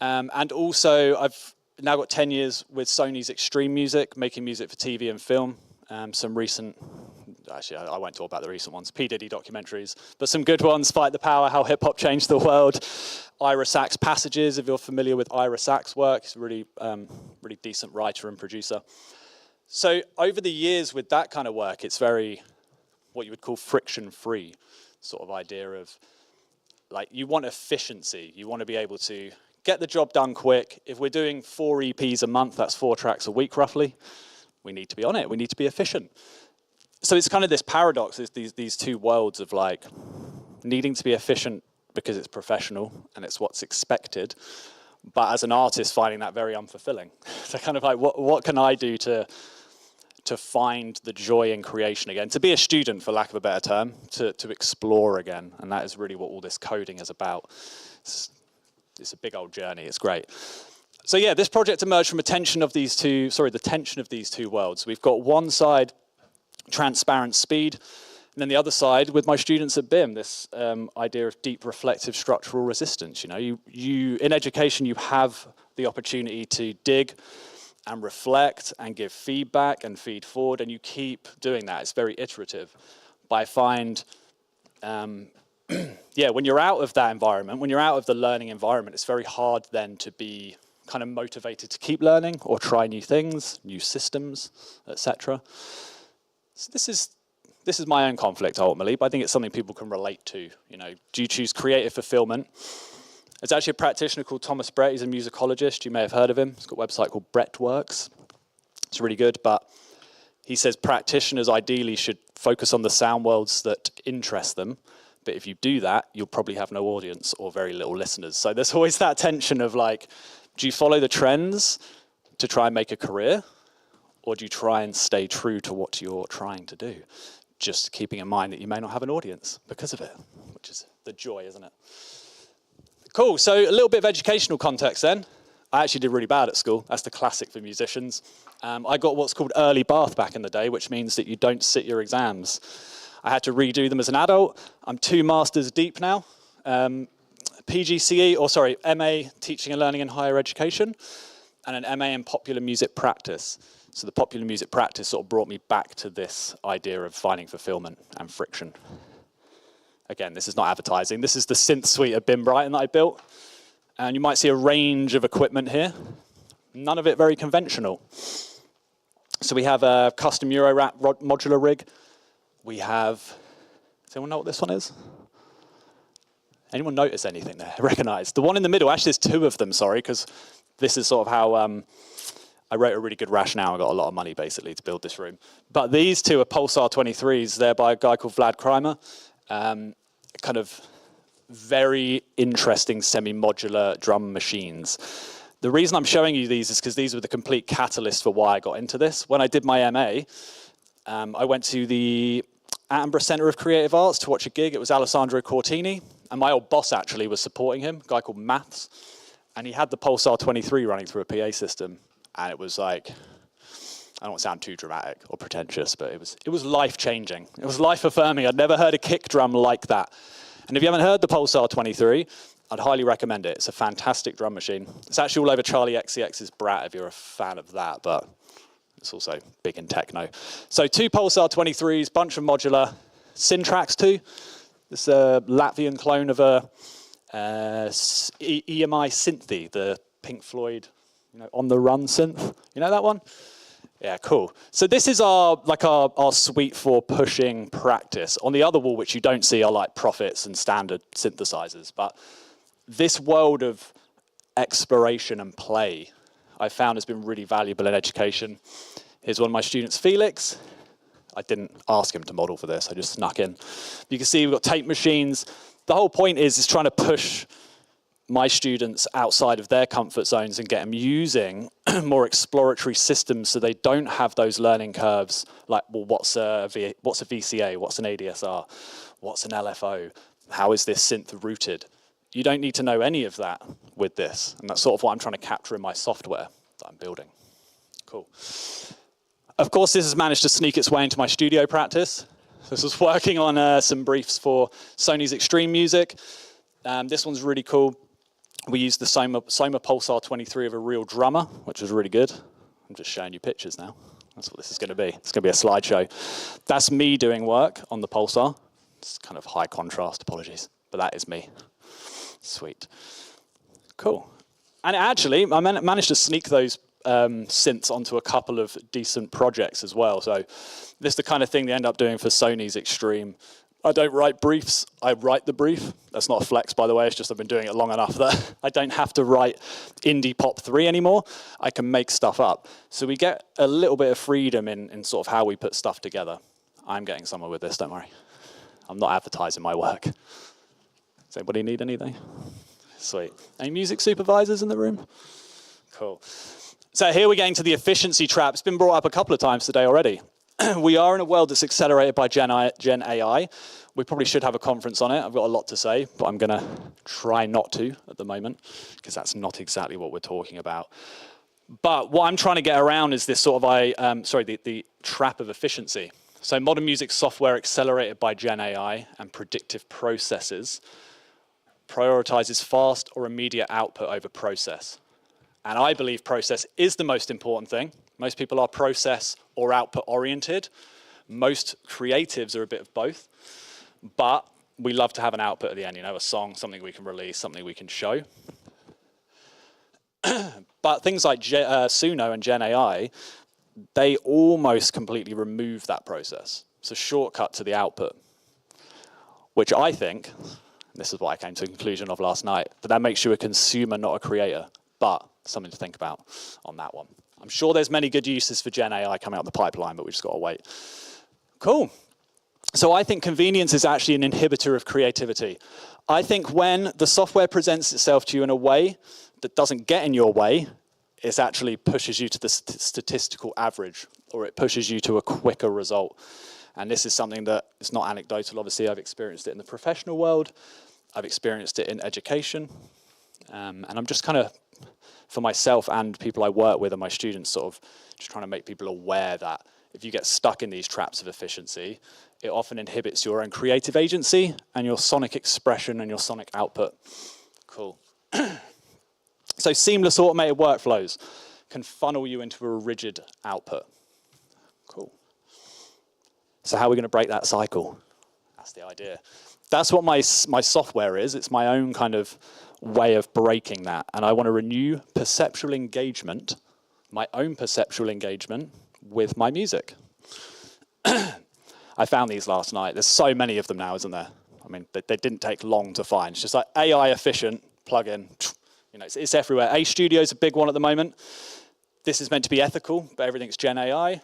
And also, I've now got 10 years with Sony's Extreme Music, making music for TV and film. Some recent, actually, I won't talk about the recent ones, P. Diddy documentaries, but some good ones, Fight the Power, How Hip Hop Changed the World, Ira Sachs Passages, if you're familiar with Ira Sachs' work. He's a really decent writer and producer. So over the years with that kind of work, it's very, what you would call friction-free sort of idea of, like, you want efficiency. You want to be able to get the job done quick. If we're doing 4 EPs a month, that's 4 tracks a week roughly. We need to be on it. We need to be efficient. So it's kind of this paradox, is these two worlds of like needing to be efficient because it's professional and it's what's expected, but as an artist finding that very unfulfilling. So kind of like, what can I do to find the joy in creation again, to be a student, for lack of a better term, to explore again. And that is really what all this coding is about. It's a big old journey. It's great. So yeah, this project emerged from the tension of these two worlds. We've got one side, transparent speed, and then the other side, with my students at BIM, this idea of deep reflective structural resistance. You know, you in education, you have the opportunity to dig and reflect and give feedback and feed forward, and you keep doing that. It's very iterative. But I find, yeah, when you're out of that environment, when you're out of the learning environment, it's very hard then to be kind of motivated to keep learning or try new things, new systems, etc. So this is my own conflict ultimately, but I think it's something people can relate to. You know, do you choose creative fulfillment? There's actually a practitioner called Thomas Brett. He's a musicologist. You may have heard of him. He's got a website called Brettworks. It's really good, but he says practitioners ideally should focus on the sound worlds that interest them. But if you do that, you'll probably have no audience or very little listeners. So there's always that tension of like, do you follow the trends to try and make a career? Or do you try and stay true to what you're trying to do? Just keeping in mind that you may not have an audience because of it, which is the joy, isn't it? Cool, so a little bit of educational context then. I actually did really bad at school. That's the classic for musicians. I got what's called early Bath back in the day, which means that you don't sit your exams. I had to redo them as an adult. I'm 2 masters deep now. PGCE, or sorry, MA Teaching and Learning in Higher Education, and an MA in Popular Music Practice. So the popular music practice sort of brought me back to this idea of finding fulfillment and friction. Again, this is not advertising. This is the synth suite of Bin Brighton that I built. And you might see a range of equipment here. None of it very conventional. So we have a custom Eurorack modular rig. We have, does anyone know what this one is? Anyone notice anything there? Recognize? The one in the middle, actually there's 2 of them, sorry, because this is sort of how I wrote a really good rationale. I got a lot of money basically to build this room. But these 2 are Pulsar 23s. They're by a guy called Vlad Krimer. Kind of very interesting semi-modular drum machines. The reason I'm showing you these is because these were the complete catalyst for why I got into this. When I did my MA, I went to the Attenborough Centre of Creative Arts to watch a gig. It was Alessandro Cortini, and my old boss actually was supporting him, a guy called Maths, and he had the Pulsar 23 running through a PA system, and it was like, I don't want to sound too dramatic or pretentious, but it was life-changing. It was life-affirming. I'd never heard a kick drum like that. And if you haven't heard the Pulsar 23, I'd highly recommend it. It's a fantastic drum machine. It's actually all over Charlie XCX's Brat if you're a fan of that, but it's also big in techno. So 2 Pulsar 23s, bunch of modular, Syntrax 2. This is a Latvian clone of a EMI Synthy, the Pink Floyd, On the Run synth. You know that one? Yeah, cool. So this is our suite for pushing practice. On the other wall, which you don't see, are like Prophets and standard synthesizers. But this world of exploration and play, I found has been really valuable in education. Here's one of my students, Felix. I didn't ask him to model for this. I just snuck in. You can see we've got tape machines. The whole point is trying to push my students outside of their comfort zones and get them using more exploratory systems so they don't have those learning curves like, well, what's a VCA, what's an ADSR, what's an LFO, how is this synth rooted? You don't need to know any of that with this, and that's sort of what I'm trying to capture in my software that I'm building. Cool. Of course, this has managed to sneak its way into my studio practice. This was working on some briefs for Sony's Extreme Music. This one's really cool. We used the Soma Pulsar 23 of a real drummer, which was really good. I'm just showing you pictures now. That's what this is going to be. It's going to be a slideshow. That's me doing work on the Pulsar. It's kind of high contrast, apologies, but that is me. Sweet. Cool. And actually, I managed to sneak those synths onto a couple of decent projects as well. So this is the kind of thing they end up doing for Sony's Extreme. I don't write briefs, I write the brief. That's not a flex, by the way, it's just I've been doing it long enough that I don't have to write indie pop 3 anymore. I can make stuff up. So we get a little bit of freedom in sort of how we put stuff together. I'm getting somewhere with this, don't worry. I'm not advertising my work. Does anybody need anything? Sweet. Any music supervisors in the room? Cool. So here we're getting to the efficiency trap. It's been brought up a couple of times today already. We are in a world that's accelerated by Gen AI. We probably should have a conference on it. I've got a lot to say, but I'm going to try not to at the moment, because that's not exactly what we're talking about. But what I'm trying to get around is this sort of, the trap of efficiency. So modern music software accelerated by Gen AI and predictive processes prioritizes fast or immediate output over process. And I believe process is the most important thing. Most people are process or output oriented. Most creatives are a bit of both. But we love to have an output at the end, you know, a song, something we can release, something we can show. But things like Suno and Gen AI, they almost completely remove that process. It's a shortcut to the output, which I think, this is what I came to the conclusion of last night, but that makes you a consumer, not a creator. But something to think about on that one. I'm sure there's many good uses for Gen AI coming out the pipeline, but we just got to wait. Cool. So I think convenience is actually an inhibitor of creativity. I think when the software presents itself to you in a way that doesn't get in your way, it actually pushes you to the statistical average, or it pushes you to a quicker result. And this is something that is not anecdotal. Obviously, I've experienced it in the professional world. I've experienced it in education. And I'm just kind of, for myself and people I work with and my students, sort of just trying to make people aware that if you get stuck in these traps of efficiency, it often inhibits your own creative agency and your sonic expression and your sonic output. Cool. So seamless automated workflows can funnel you into a rigid output. Cool. So how are we going to break that cycle? That's the idea. That's what my software is. It's my own kind of way of breaking that. And I want to renew perceptual engagement, my own perceptual engagement with my music. I found these last night. There's so many of them now, isn't there? I mean, they didn't take long to find. It's just like AI efficient, plug in. You know, it's everywhere. A Studio is a big one at the moment. This is meant to be ethical, but everything's Gen AI.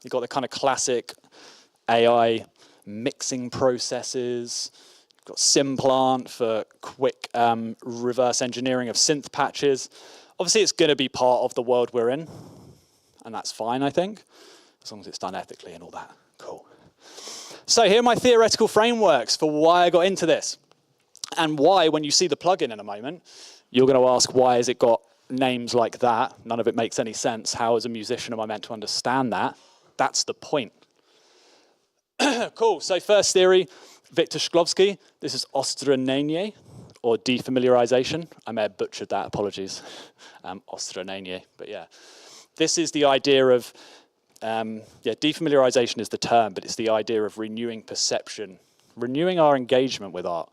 You've got the kind of classic AI mixing processes. You've got Simplant for quick reverse engineering of synth patches. Obviously, it's going to be part of the world we're in, and that's fine, I think, as long as it's done ethically and all that. Cool. So here are my theoretical frameworks for why I got into this, and why, when you see the plugin in a moment, you're going to ask, why has it got names like that? None of it makes any sense. How, as a musician, am I meant to understand that? That's the point. Cool. So first theory, Victor Shklovsky. This is ostranenie, or defamiliarization. I may have butchered that. Apologies. Ostranenie. But yeah, this is the idea of, defamiliarization is the term, but it's the idea of renewing perception, renewing our engagement with art.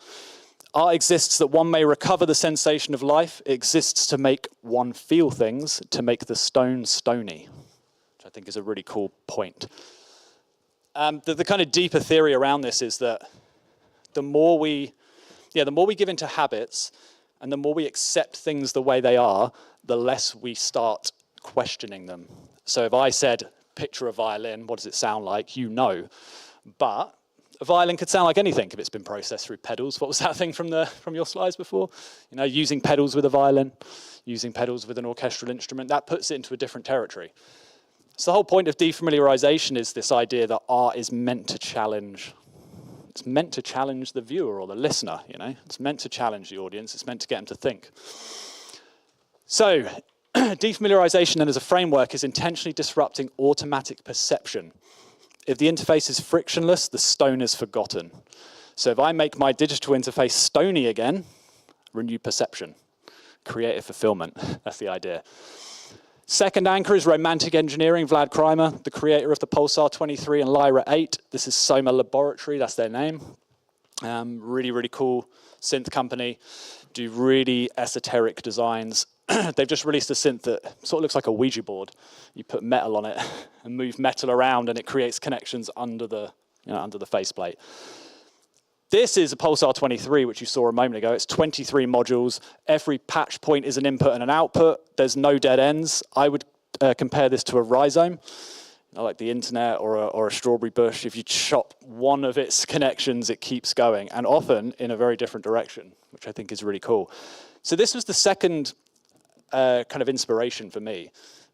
Art exists that one may recover the sensation of life. It exists to make one feel things, to make the stone stony, which I think is a really cool point. The kind of deeper theory around this is that the more we give into habits and the more we accept things the way they are, the less we start questioning them. So if I said, picture a violin, what does it sound like? You know. But a violin could sound like anything if it's been processed through pedals. What was that thing from your slides before? You know, using pedals with a violin, using pedals with an orchestral instrument, that puts it into a different territory. So the whole point of defamiliarization is this idea that art is meant to challenge. It's meant to challenge the viewer or the listener, you know. It's meant to challenge the audience. It's meant to get them to think. So defamiliarization then as a framework is intentionally disrupting automatic perception. If the interface is frictionless, the stone is forgotten. So if I make my digital interface stony again, renew perception, creative fulfillment. That's the idea. Second anchor is romantic engineering. Vlad Krimer, the creator of the Pulsar 23 and Lyra 8. This is Soma Laboratory, that's their name. Really, really cool synth company. Do really esoteric designs. They've just released a synth that sort of looks like a Ouija board. You put metal on it and move metal around and it creates connections under the faceplate. This is a Pulsar 23, which you saw a moment ago. It's 23 modules. Every patch point is an input and an output. There's no dead ends. I would compare this to a rhizome, like the internet or a strawberry bush. If you chop one of its connections, it keeps going, and often in a very different direction, which I think is really cool. So this was the second kind of inspiration for me.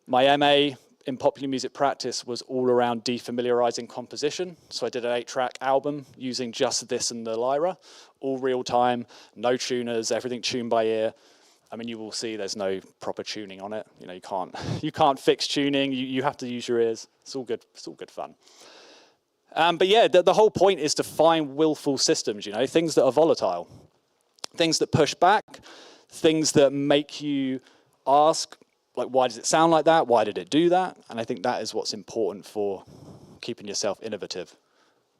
My MA in popular music practice was all around defamiliarizing composition. So I did an 8-track album using just this and the Lyra, all real time, no tuners, everything tuned by ear. I mean, you will see there's no proper tuning on it. You know, you can't fix tuning. You have to use your ears. It's all good. It's all good fun. But yeah, the whole point is to find willful systems. You know, things that are volatile, things that push back, things that make you ask, like, why does it sound like that? Why did it do that? And I think that is what's important for keeping yourself innovative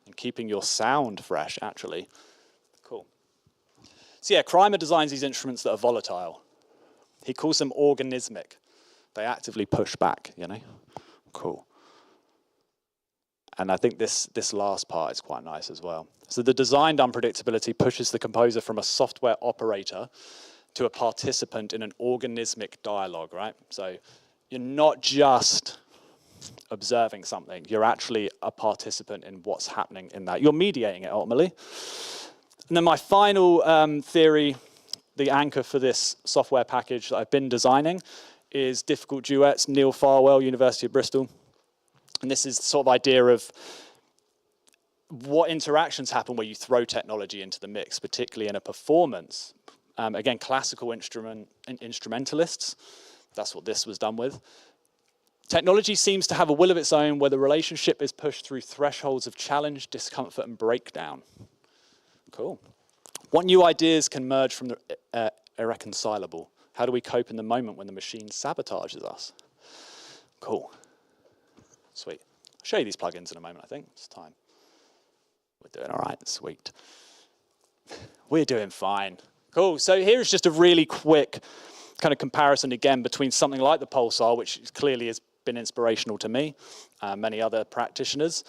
and keeping your sound fresh, actually. Cool. So yeah, Krymer designs these instruments that are volatile. He calls them organismic. They actively push back, you know? Cool. And I think this last part is quite nice as well. So the designed unpredictability pushes the composer from a software operator to a participant in an organismic dialogue, right? So you're not just observing something, you're actually a participant in what's happening in that. You're mediating it ultimately. And then my final theory, the anchor for this software package that I've been designing, is Difficult Duets, Neil Farwell, University of Bristol. And this is the sort of idea of what interactions happen where you throw technology into the mix, particularly in a performance. Again, classical instrumentalists, that's what this was done with. Technology seems to have a will of its own where the relationship is pushed through thresholds of challenge, discomfort, and breakdown. Cool. What new ideas can merge from the irreconcilable? How do we cope in the moment when the machine sabotages us? Cool. Sweet. I'll show you these plugins in a moment, I think. It's time. We're doing all right. Sweet. We're doing fine. Cool. So here's just a really quick kind of comparison again between something like the Pulsar, which clearly has been inspirational to me, many other practitioners,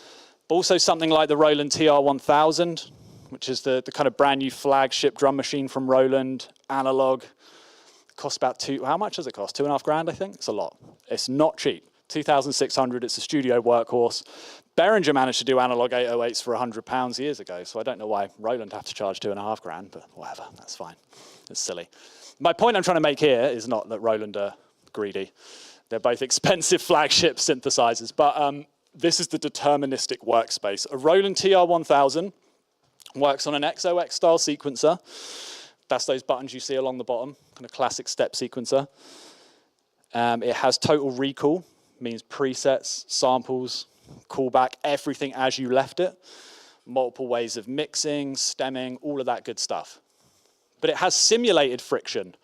but also something like the Roland TR-1000, which is the kind of brand new flagship drum machine from Roland, analog. Costs about how much does it cost? $2,500, I think? It's a lot. It's not cheap. 2,600, it's a studio workhorse. Behringer managed to do analog 808s for £100 years ago, so I don't know why Roland have to charge $2,500, but whatever, that's fine. It's silly. My point I'm trying to make here is not that Roland are greedy. They're both expensive flagship synthesizers, but this is the deterministic workspace. A Roland TR-1000 works on an XOX style sequencer. That's those buttons you see along the bottom, kind of classic step sequencer. It has total recall, means presets, samples, callback, everything as you left it. Multiple ways of mixing, stemming, all of that good stuff. But it has simulated friction.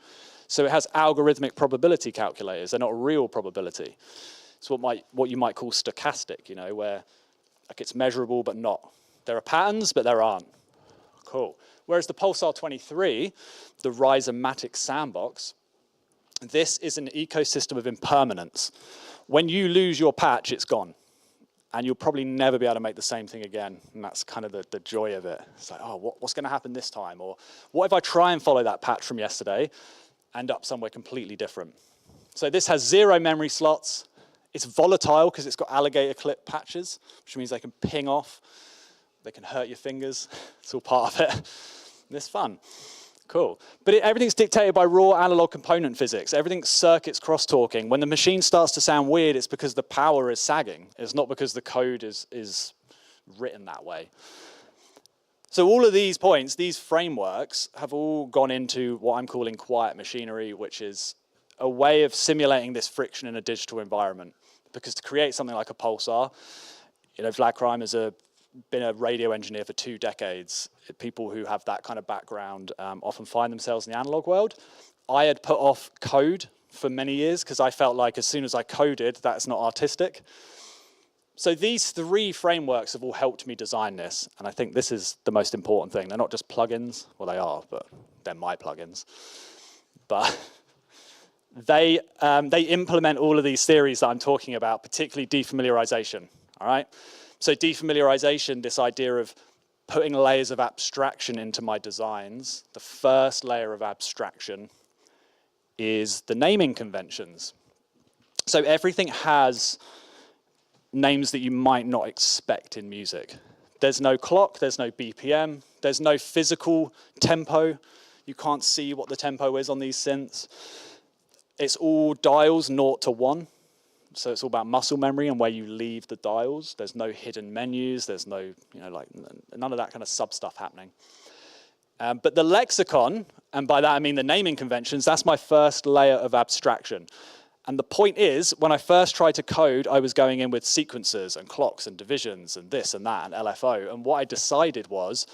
So it has algorithmic probability calculators. They're not a real probability. It's what you might call stochastic, you know, where like it's measurable but not. There are patterns, but there aren't. Cool. Whereas the Pulsar 23, the Rhizomatic sandbox, this is an ecosystem of impermanence. When you lose your patch, it's gone. And you'll probably never be able to make the same thing again. And that's kind of the joy of it. It's like, oh, what's going to happen this time? Or what if I try and follow that patch from yesterday, end up somewhere completely different? So this has 0 memory slots. It's volatile because it's got alligator clip patches, which means they can ping off. They can hurt your fingers. It's all part of it. And it's fun. Cool. But everything's dictated by raw analog component physics. Everything's circuits crosstalking. When the machine starts to sound weird, it's because the power is sagging. It's not because the code is written that way. So all of these points, these frameworks, have all gone into what I'm calling quiet machinery, which is a way of simulating this friction in a digital environment. Because to create something like a Pulsar, you know, Vlad Krymer's been a radio engineer for 2 decades. People who have that kind of background often find themselves in the analog world. I had put off code for many years because I felt like as soon as I coded, that's not artistic. So these 3 frameworks have all helped me design this, and I think this is the most important thing. They're not just plugins. Well, they are, but they're my plugins. But they implement all of these theories that I'm talking about, particularly defamiliarization, all right? So defamiliarization, this idea of putting layers of abstraction into my designs, the first layer of abstraction is the naming conventions. So everything has names that you might not expect in music. There's no clock, there's no BPM, there's no physical tempo. You can't see what the tempo is on these synths. It's all dials 0 to 1. So it's all about muscle memory and where you leave the dials. There's no hidden menus. There's no, you know, like none of that kind of sub stuff happening. But the lexicon, and by that I mean the naming conventions, that's my first layer of abstraction. And the point is, when I first tried to code, I was going in with sequencers and clocks and divisions and this and that and LFO. And what I decided was,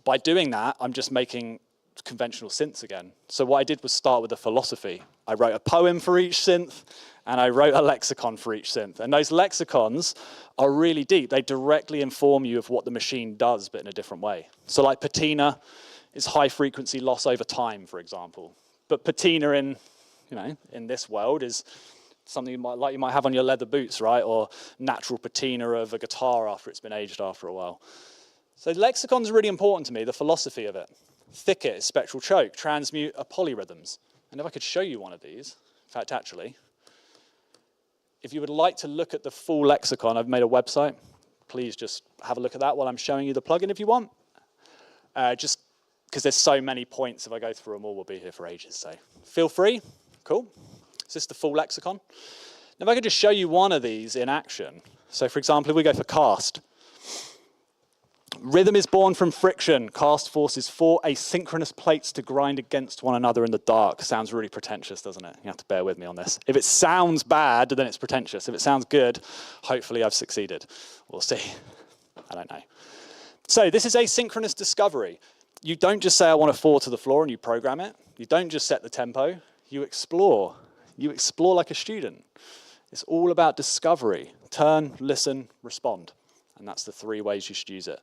by doing that, I'm just making conventional synths again. So what I did was start with a philosophy. I wrote a poem for each synth, and I wrote a lexicon for each synth. And those lexicons are really deep. They directly inform you of what the machine does, but in a different way. So like patina is high frequency loss over time, for example. But patina in this world is something you might have on your leather boots, right? Or natural patina of a guitar after it's been aged after a while. So lexicon's really important to me, the philosophy of it. Thicket is spectral choke, transmute are polyrhythms. And if I could show you one of these, in fact, actually, if you would like to look at the full lexicon, I've made a website. Please just have a look at that while I'm showing you the plugin if you want. Just because there's so many points, if I go through them all, we'll be here for ages. So feel free. Cool. Is this the full lexicon? Now, if I could just show you one of these in action. So, for example, if we go for cast. Rhythm is born from friction. Cast forces four asynchronous plates to grind against one another in the dark. Sounds really pretentious, doesn't it? You have to bear with me on this. If it sounds bad, then it's pretentious. If it sounds good, hopefully I've succeeded. We'll see. I don't know. So this is asynchronous discovery. You don't just say, I want a 4 to the floor, and you program it. You don't just set the tempo. You explore. You explore like a student. It's all about discovery. Turn, listen, respond. And that's the 3 ways you should use it.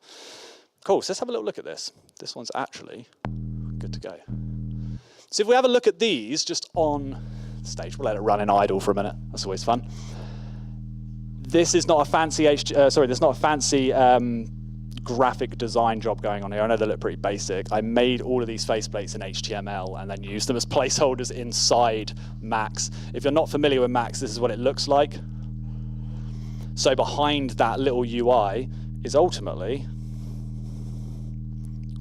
Cool, so let's have a little look at this. This one's actually good to go. So if we have a look at these just on stage, we'll let it run in idle for a minute. That's always fun. This is not a fancy, there's not a fancy graphic design job going on here. I know they look pretty basic. I made all of these faceplates in HTML and then used them as placeholders inside Max. If you're not familiar with Max, this is what it looks like. So behind that little UI is ultimately,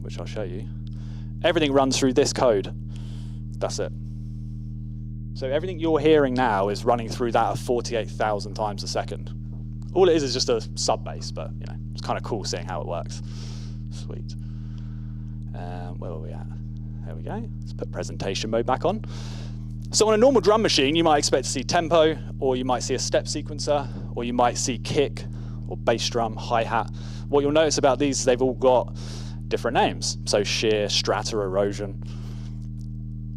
which I'll show you, everything runs through this code. That's it. So everything you're hearing now is running through that at 48,000 times a second. All it is just a sub bass, but it's kind of cool seeing how it works. Sweet. Where were we at? There we go. Let's put presentation mode back on. So on a normal drum machine, you might expect to see tempo, or you might see a step sequencer, or you might see kick, or bass drum, hi-hat. What you'll notice about these is they've all got different names. So shear, strata, erosion,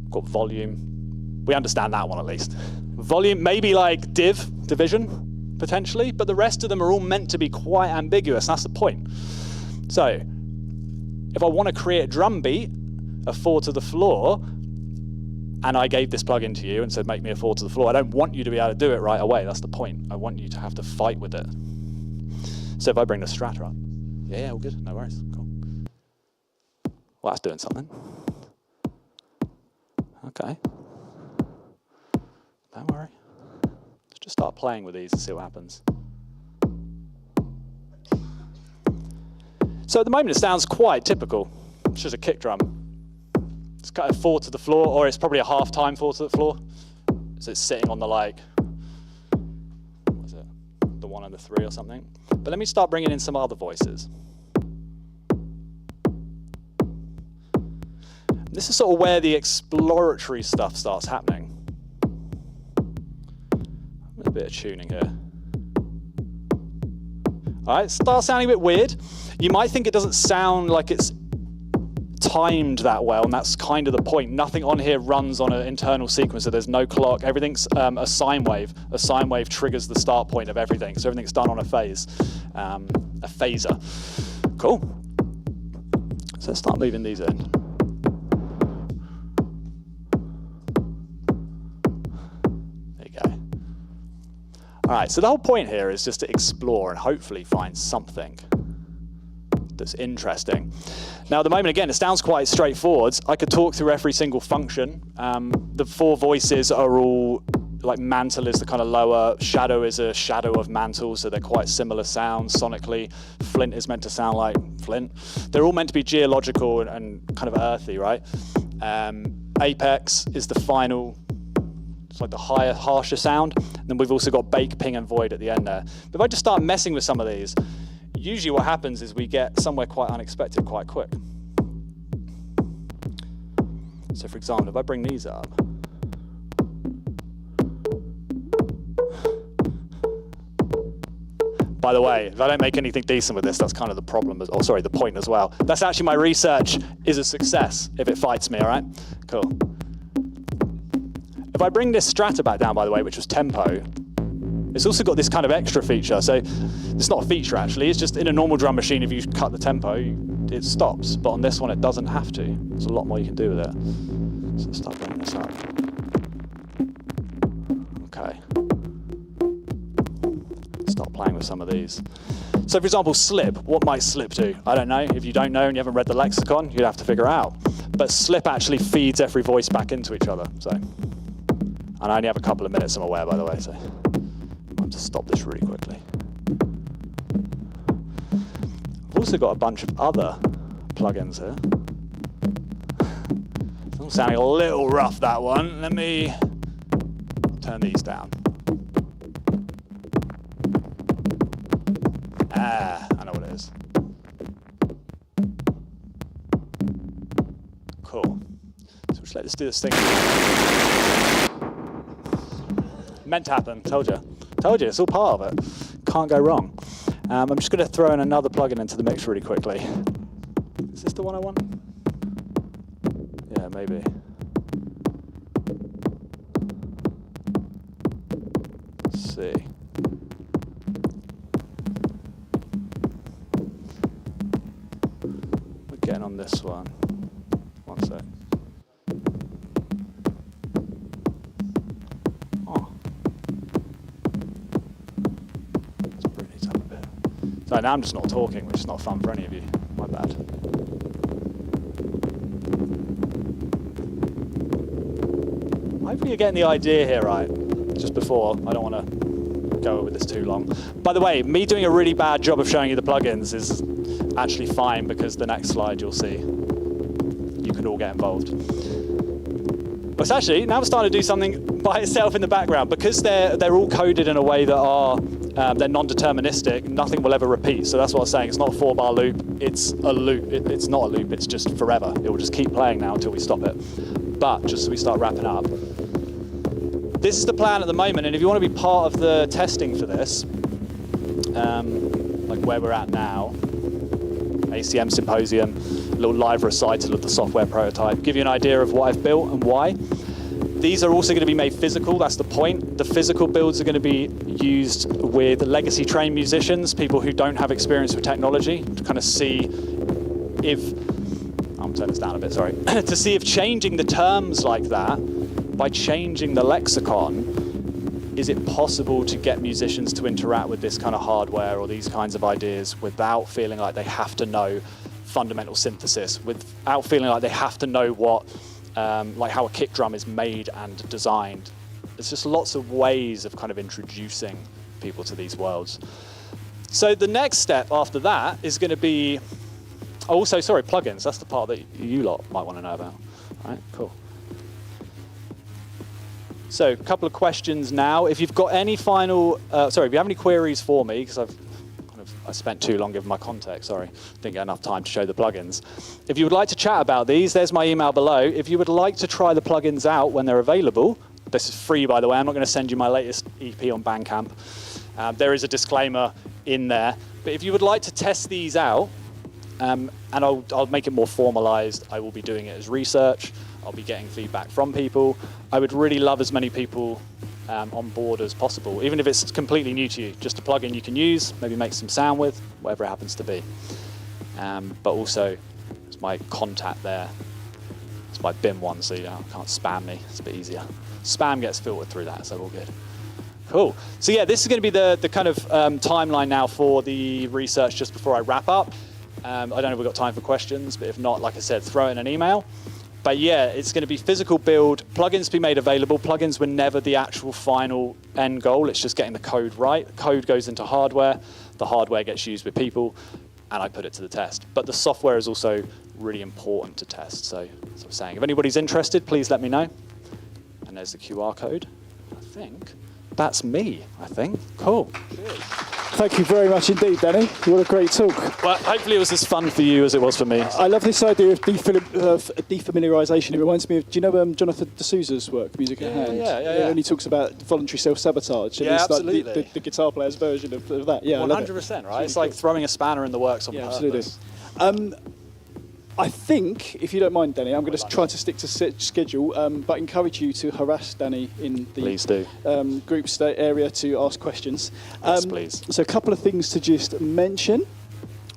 got volume. We understand that one at least. Volume, maybe like division, potentially, but the rest of them are all meant to be quite ambiguous. That's the point. So if I want to create a drum beat, a 4 to the floor, and I gave this plugin to you and said, make me a 4 to the floor, I don't want you to be able to do it right away. That's the point. I want you to have to fight with it. So if I bring the strata up, yeah, all good, no worries, cool. Well, that's doing something. Okay. Don't worry. Let's just start playing with these and see what happens. So at the moment, it sounds quite typical. It's just a kick drum. It's kind of 4 to the floor, or it's probably a half-time 4 to the floor. So it's sitting on the what is it? The 1 and the 3 or something. But let me start bringing in some other voices. This is sort of where the exploratory stuff starts happening. A bit of tuning here. All right, it starts sounding a bit weird. You might think it doesn't sound like it's timed that well, and that's kind of the point. Nothing on here runs on an internal sequencer. There's no clock. Everything's a sine wave. A sine wave triggers the start point of everything, so everything's done on a phase, a phaser. Cool. So let's start moving these in. There you go. All right, so the whole point here is just to explore and hopefully find something that's interesting. Now, at the moment, again, it sounds quite straightforward. I could talk through every single function. The 4 voices are all, like mantle is the kind of lower, shadow is a shadow of mantle, so they're quite similar sounds sonically. Flint is meant to sound like flint. They're all meant to be geological and kind of earthy, right? Apex is the final, it's like the higher, harsher sound. And then we've also got bake, ping, and void at the end there. But if I just start messing with some of these, usually what happens is we get somewhere quite unexpected quite quick. So for example, if I bring these up, By the way, if I don't make anything decent with this, that's kind of the problem, or sorry, the point as well. That's actually my research is a success if it fights me, all right? Cool. If I bring this strata back down, by the way, which was tempo, it's also got this kind of extra feature. So it's not a feature, actually. It's just in a normal drum machine, if you cut the tempo, it stops. But on this one, it doesn't have to. There's a lot more you can do with it. So let's start bringing this up. Okay. Start playing with some of these. So for example, slip, what might slip do? I don't know. If you don't know and you haven't read the lexicon, you'd have to figure it out. But slip actually feeds every voice back into each other. So, and I only have a couple of minutes, I'm aware, by the way, so I'll have to stop this really quickly. I've also got a bunch of other plugins here. It's sounding a little rough, that one. Let me turn these down. Ah, I know what it is. Cool. So just let's do this thing. Meant to happen, told you. Told you, it's all part of it. Can't go wrong. I'm just going to throw in another plugin into the mix really quickly. Is this the one I want? Yeah, maybe. Let's see. We're getting on this one. One sec. So now I'm just not talking, which is not fun for any of you. My bad. Hopefully you're getting the idea here, right? Just before, I don't want to go with this too long. By the way, me doing a really bad job of showing you the plugins is actually fine because the next slide you'll see, you can all get involved. But actually, now I'm starting to do something by itself in the background. Because they're all coded in a way that are they're non-deterministic, nothing will ever repeat. So that's what I was saying, it's not a 4-bar loop, it's a loop. It's not a loop, it's just forever. It will just keep playing now until we stop it. But just so we start wrapping up, this is the plan at the moment, and if you want to be part of the testing for this, like where we're at now, ACM Symposium, a little live recital of the software prototype, give you an idea of what I've built and why. These are also going to be made physical, that's the point. The physical builds are going to be used with legacy trained musicians, people who don't have experience with technology, to kind of see if, I'll turn this down a bit, sorry, to see if changing the terms like that, by changing the lexicon, is it possible to get musicians to interact with this kind of hardware or these kinds of ideas without feeling like they have to know fundamental synthesis, without feeling like they have to know what like how a kick drum is made and designed. There's just lots of ways of kind of introducing people to these worlds. So the next step after that is going to be, also, sorry, plugins. That's the part that you lot might want to know about. All right, cool. So a couple of questions now. If you've got any final, if you have any queries for me, because I spent too long giving my context, sorry. Didn't get enough time to show the plugins. If you would like to chat about these, there's my email below. If you would like to try the plugins out when they're available, this is free, by the way. I'm not going to send you my latest EP on Bandcamp. There is a disclaimer in there. But if you would like to test these out, and I'll make it more formalized, I will be doing it as research. I'll be getting feedback from people. I would really love as many people on board as possible, even if it's completely new to you, just a plugin you can use, maybe make some sound with, whatever it happens to be. But also, it's my contact there. It's my BIM one, so you can't spam me. It's a bit easier. Spam gets filtered through that, so all good. Cool. So yeah, this is going to be the kind of timeline now for the research just before I wrap up. I don't know if we've got time for questions, but if not, like I said, throw in an email. But yeah, it's going to be physical build, plugins to be made available. Plugins were never the actual final end goal. It's just getting the code right. The code goes into hardware. The hardware gets used with people, and I put it to the test. But the software is also really important to test. So as I was saying, if anybody's interested, please let me know. And there's the QR code. I think that's me, Cool. Cheers. Thank you very much indeed, Danny. What a great talk. Well, hopefully it was as fun for you as it was for me. I love this idea of defamiliarisation. It reminds me of, do you know Jonathan D'Souza's work, Music at Hand? Yeah. When he talks about voluntary self-sabotage. And Yeah, it's absolutely. Like the guitar player's version of that. Yeah, 100%, right? It's like throwing a spanner in the works on purpose. Absolutely. I think, if you don't mind, Danny, I'm going to try to stick to schedule, but encourage you to harass Danny in the Please do. group area to ask questions. Yes, please. So a couple of things to just mention.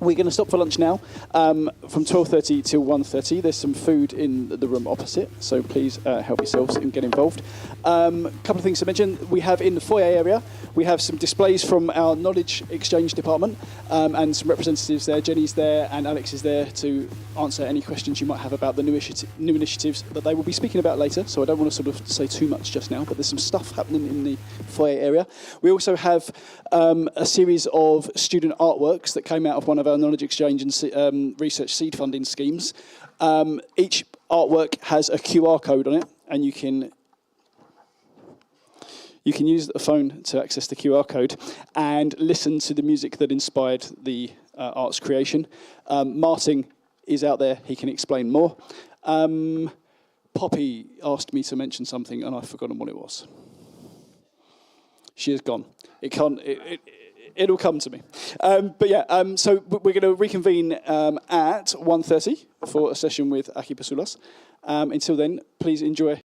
We're going to stop for lunch now from 12:30 till 1:30. There's some food in the room opposite, so please help yourselves and get involved. A couple of things to mention. We have in the foyer area, we have some displays from our knowledge exchange department and some representatives there. Jenny's there and Alex is there to answer any questions you might have about the new initiatives that they will be speaking about later. So I don't want to sort of say too much just now, but there's some stuff happening in the foyer area. We also have a series of student artworks that came out of one of our knowledge exchange and research seed funding schemes. Each artwork has a QR code on it, and you can use the phone to access the QR code and listen to the music that inspired the art's creation. Martin is out there, he can explain more. Poppy asked me to mention something and I've forgotten what it was. She is gone. It'll come to me. So we're going to reconvene at 1:30 for a session with Aki Pasulas. Until then, please enjoy